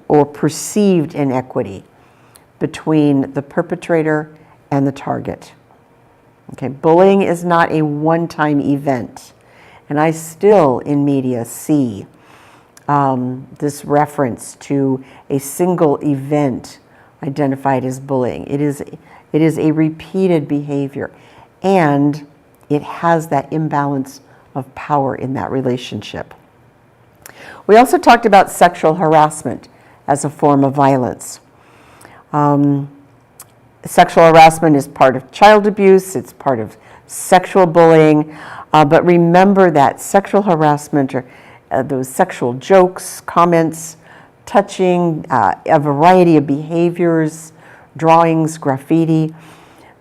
S2: or perceived inequity between the perpetrator and the target. Okay, bullying is not a one-time event, and I still in media see this reference to a single event identified as bullying. It is a repeated behavior, and it has that imbalance of power in that relationship. We also talked about sexual harassment as a form of violence. Sexual harassment is part of child abuse, it's part of sexual bullying, but remember that sexual harassment are those sexual jokes, comments, touching, a variety of behaviors, drawings, graffiti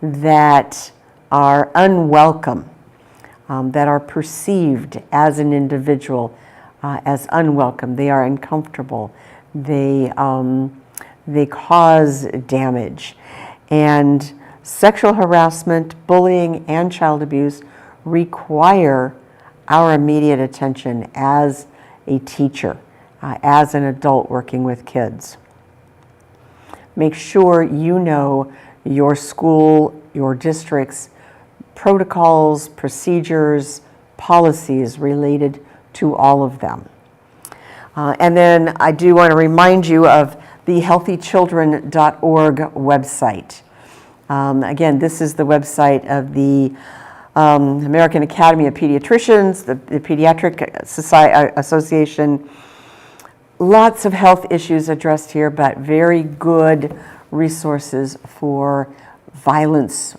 S2: that are unwelcome, that are perceived as an individual as unwelcome. They are uncomfortable. They cause damage. And sexual harassment, bullying, and child abuse require our immediate attention as a teacher, as an adult working with kids. Make sure you know your school, your district's protocols, procedures, policies related to all of them. And then I do want to remind you of the healthychildren.org website. Again, this is the website of the American Academy of Pediatricians, the Pediatric Association. Lots of health issues addressed here, but very good resources for violence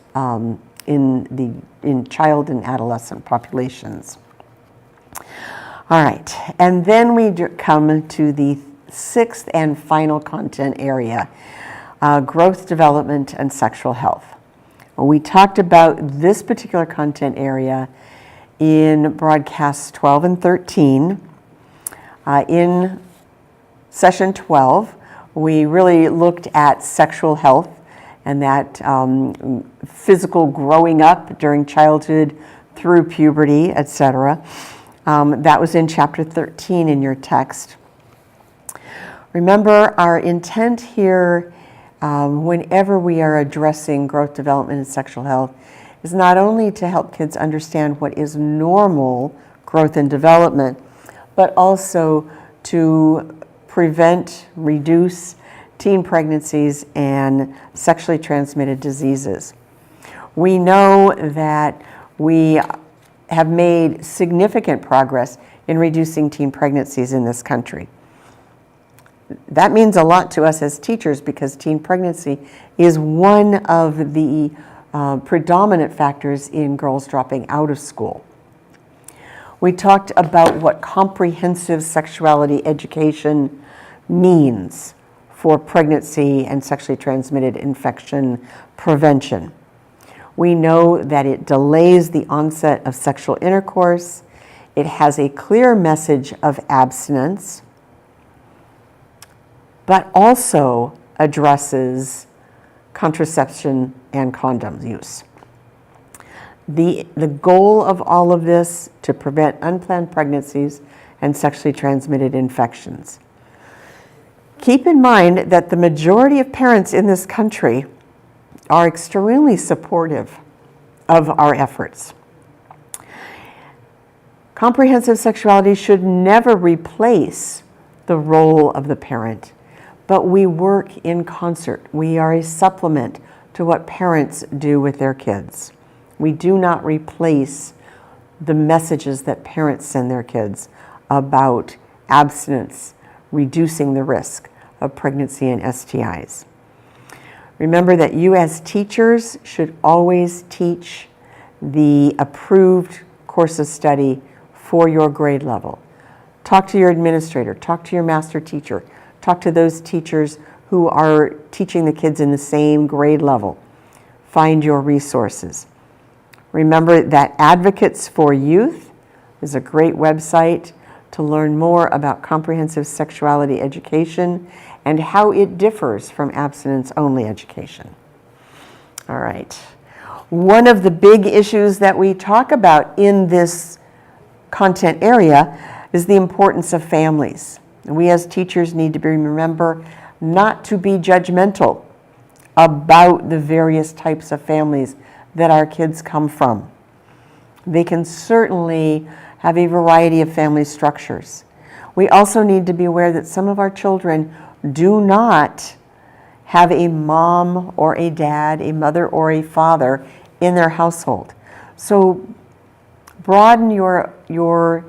S2: in child and adolescent populations. All right, and then we come to the 6th and final content area, growth, development, and sexual health. We talked about this particular content area in broadcasts 12 and 13. In session 12, we really looked at sexual health and that physical growing up during childhood through puberty, etc. That was in chapter 13 in your text. Remember, our intent here, whenever we are addressing growth, development, and sexual health, is not only to help kids understand what is normal growth and development, but also to prevent, reduce teen pregnancies and sexually transmitted diseases. We know that we have made significant progress in reducing teen pregnancies in this country. That means a lot to us as teachers because teen pregnancy is one of the predominant factors in girls dropping out of school. We talked about what comprehensive sexuality education means for pregnancy and sexually transmitted infection prevention. We know that it delays the onset of sexual intercourse. It has a clear message of abstinence. but also addresses contraception and condom use. The goal of all of this to prevent unplanned pregnancies and sexually transmitted infections. Keep in mind that the majority of parents in this country are extremely supportive of our efforts. Comprehensive sexuality should never replace the role of the parent, but we work in concert. We are a supplement to what parents do with their kids. We do not replace the messages that parents send their kids about abstinence, reducing the risk of pregnancy and STIs. Remember that you as teachers should always teach the approved course of study for your grade level. Talk to your administrator, talk to your master teacher, talk to those teachers who are teaching the kids in the same grade level. Find your resources. Remember that Advocates for Youth is a great website to learn more about comprehensive sexuality education and how it differs from abstinence-only education. All right. One of the big issues that we talk about in this content area is the importance of families. And we as teachers need to remember not to be judgmental about the various types of families that our kids come from. They can certainly have a variety of family structures. We also need to be aware that some of our children do not have a mom or a dad, a mother or a father in their household. So broaden your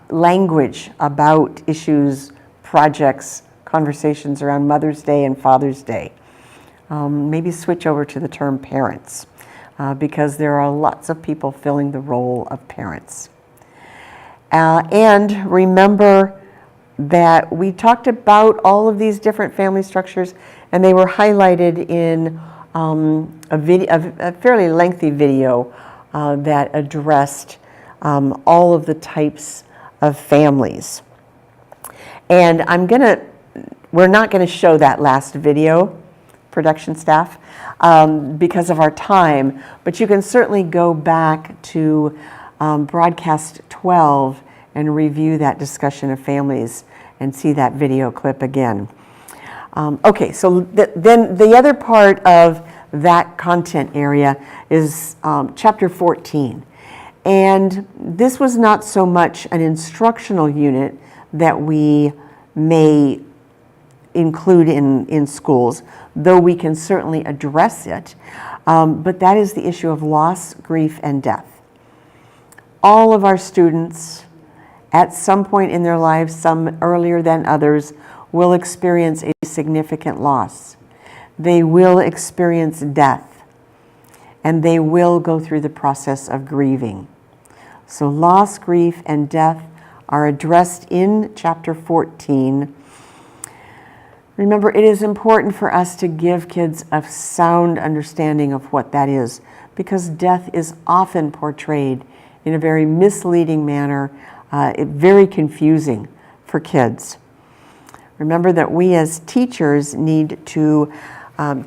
S2: language about issues, projects, conversations around Mother's Day and Father's Day. Maybe switch over to the term parents, because there are lots of people filling the role of parents. And remember that we talked about all of these different family structures, and they were highlighted in a fairly lengthy video that addressed all of the types of families. And we're not gonna show that last video, production staff, because of our time, but you can certainly go back to broadcast 12 and review that discussion of families and see that video clip again. Okay, so then the other part of that content area is chapter 14. And this was not so much an instructional unit that we may include in schools, though we can certainly address it, but that is the issue of loss, grief, and death. All of our students, at some point in their lives, some earlier than others, will experience a significant loss. They will experience death, and they will go through the process of grieving. So loss, grief, and death are addressed in chapter 14. Remember, it is important for us to give kids a sound understanding of what that is, because death is often portrayed in a very misleading manner, very confusing for kids. Remember that we as teachers need to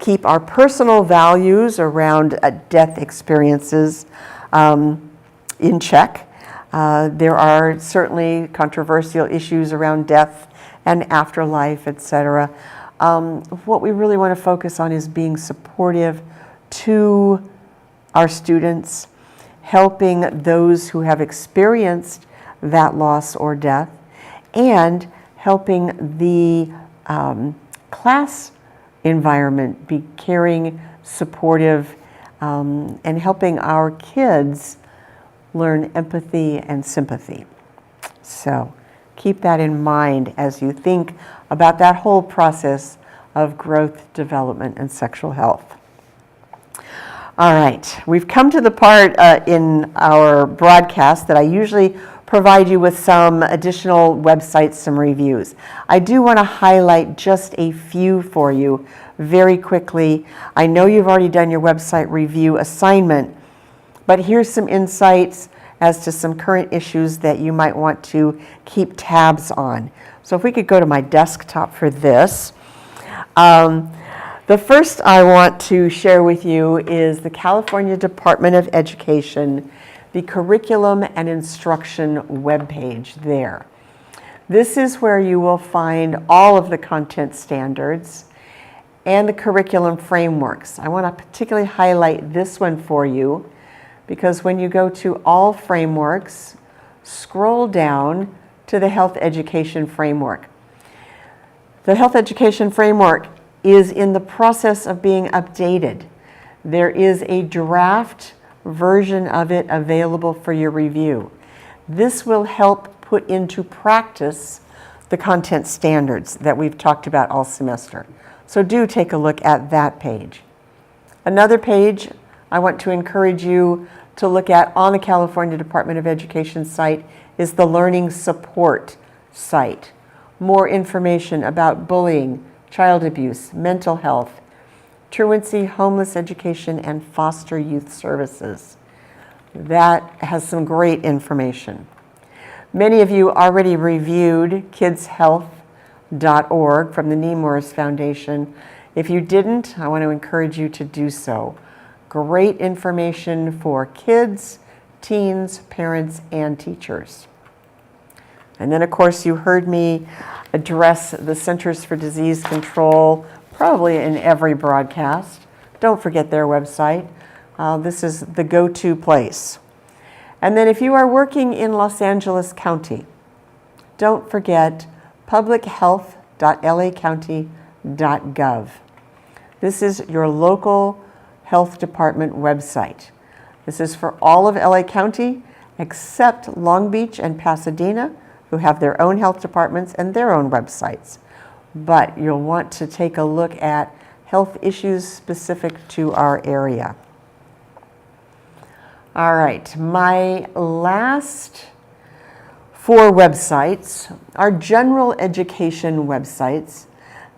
S2: keep our personal values around death experiences in check. There are certainly controversial issues around death and afterlife, etc. What we really want to focus on is being supportive to our students, helping those who have experienced that loss or death, and helping the class environment be caring, supportive, and helping our kids learn empathy and sympathy. So keep that in mind as you think about that whole process of growth, development, and sexual health. All right, we've come to the part in our broadcast that I usually provide you with some additional websites, some reviews. I do want to highlight just a few for you very quickly. I know you've already done your website review assignment, but here's some insights as to some current issues that you might want to keep tabs on. So if we could go to my desktop for this. The first I want to share with you is the California Department of Education, the Curriculum and Instruction webpage there. This is where you will find all of the content standards and the curriculum frameworks. I want to particularly highlight this one for you because when you go to all frameworks, scroll down to the Health Education Framework. The Health Education Framework is in the process of being updated. There is a draft version of it available for your review. This will help put into practice the content standards that we've talked about all semester. So do take a look at that page. Another page I want to encourage you to look at on the California Department of Education site is the Learning Support site. More information about bullying, child abuse, mental health, truancy, homeless education, and foster youth services. That has some great information. Many of you already reviewed kidshealth.org from the Nemours Foundation. If you didn't, I want to encourage you to do so. Great information for kids, teens, parents, and teachers. And then, of course, you heard me address the Centers for Disease Control probably in every broadcast. Don't forget their website. This is the go-to place. And then if you are working in Los Angeles County, don't forget publichealth.lacounty.gov. This is your local health department website. This is for all of LA County except Long Beach and Pasadena, who have their own health departments and their own websites. But you'll want to take a look at health issues specific to our area. All right, my last 4 websites are general education websites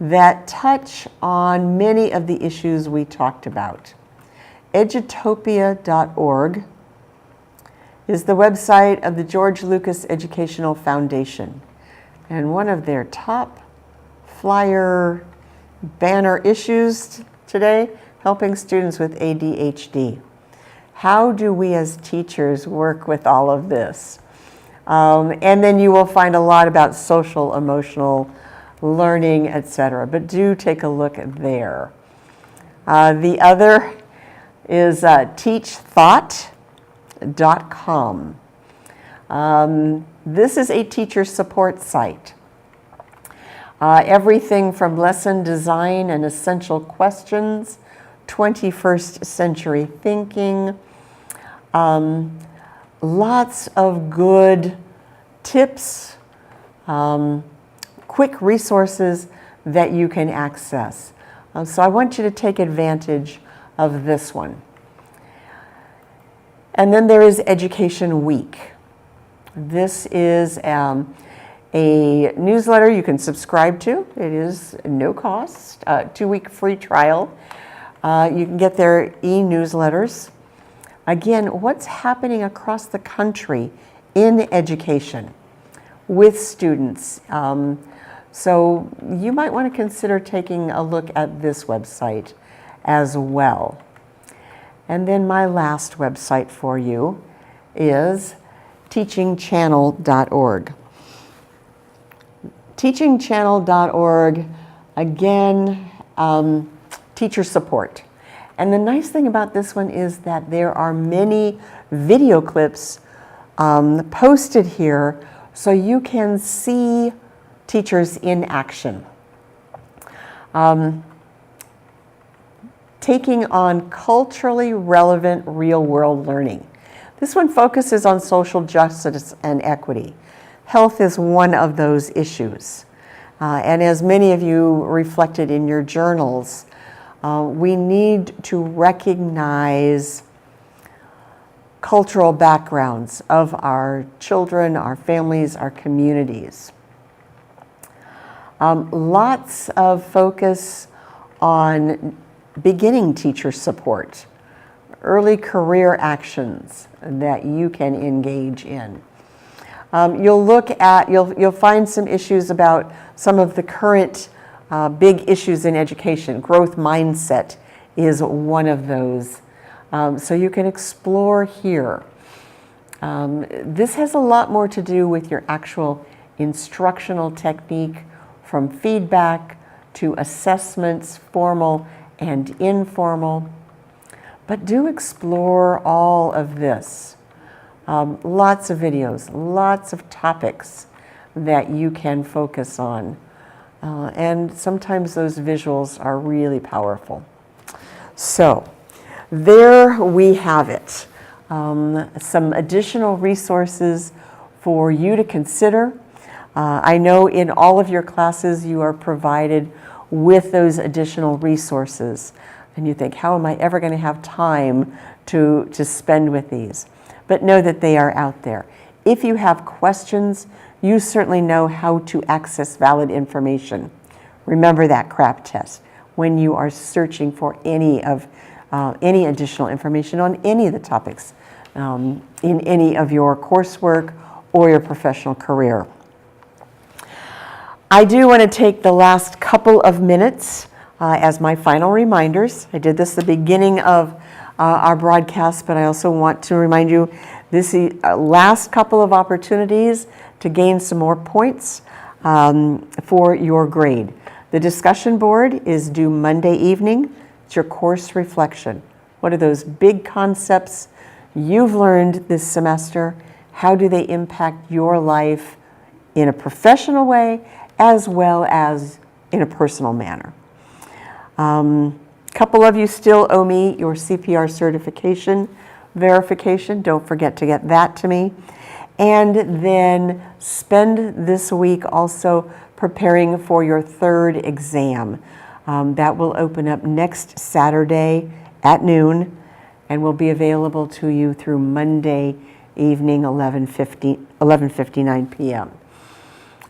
S2: that touch on many of the issues we talked about. Edutopia.org is the website of the George Lucas Educational Foundation. And one of their top flyer banner issues today, helping students with ADHD. How do we as teachers work with all of this? And then you will find a lot about social, emotional learning, etc. But do take a look there. The other is teachthought.com. This is a teacher support site. Everything from lesson design and essential questions, 21st century thinking, lots of good tips, quick resources that you can access. So I want you to take advantage of this one. And then there is Education Week. This is a newsletter you can subscribe to. It is no cost, 2-week free trial. You can get their e-newsletters. Again, what's happening across the country in education with students. So you might want to consider taking a look at this website as well. And then my last website for you is teachingchannel.org. Teachingchannel.org, again, teacher support. And the nice thing about this one is that there are many video clips posted here so you can see teachers in action. Taking on culturally relevant real-world learning. This one focuses on social justice and equity. Health is one of those issues. And as many of you reflected in your journals, we need to recognize cultural backgrounds of our children, our families, our communities. Lots of focus on beginning teacher support, early career actions that you can engage in. You'll find some issues about some of the current big issues in education. Growth mindset is one of those. So you can explore here. This has a lot more to do with your actual instructional technique, from feedback to assessments, formal and informal. But do explore all of this. Lots of videos, lots of topics that you can focus on. And sometimes those visuals are really powerful. So there we have it. Some additional resources for you to consider. I know in all of your classes you are provided with those additional resources. And you think, how am I ever going to have time to spend with these? But know that they are out there. If you have questions, you certainly know how to access valid information. Remember that CRAP test when you are searching for any additional information on any of the topics in any of your coursework or your professional career. I do want to take the last couple of minutes as my final reminders. I did this at the beginning of our broadcast, but I also want to remind you this is last couple of opportunities to gain some more points for your grade. The discussion board is due Monday evening. It's your course reflection. What are those big concepts you've learned this semester? How do they impact your life in a professional way as well as in a personal manner? Couple of you still owe me your CPR certification verification. Don't forget to get that to me. And then spend this week also preparing for your third exam. That will open up next Saturday at noon and will be available to you through Monday evening, 11:59 p.m.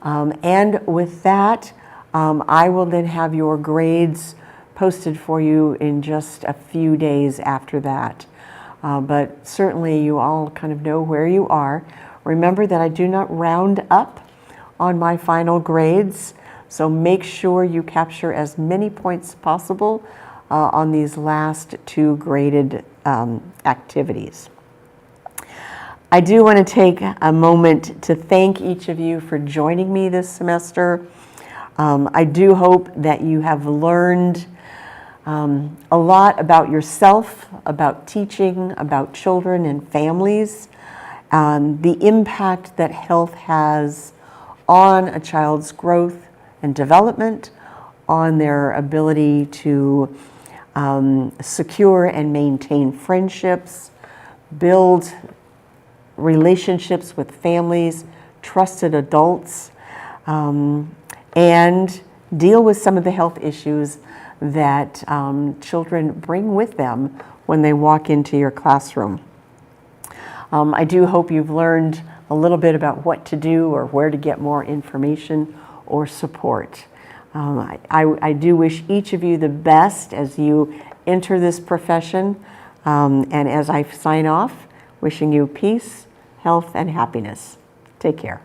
S2: And with that, I will then have your grades posted for you in just a few days after that. But certainly you all kind of know where you are. Remember that I do not round up on my final grades, so make sure you capture as many points as possible on these last two graded activities. I do want to take a moment to thank each of you for joining me this semester. I do hope that you have learned a lot about yourself, about teaching, about children and families, the impact that health has on a child's growth and development, on their ability to secure and maintain friendships, build relationships with families, trusted adults, and deal with some of the health issues that children bring with them when they walk into your classroom. I do hope you've learned a little bit about what to do or where to get more information or support. I do wish each of you the best as you enter this profession, and as I sign off, wishing you peace, health, and happiness. Take care.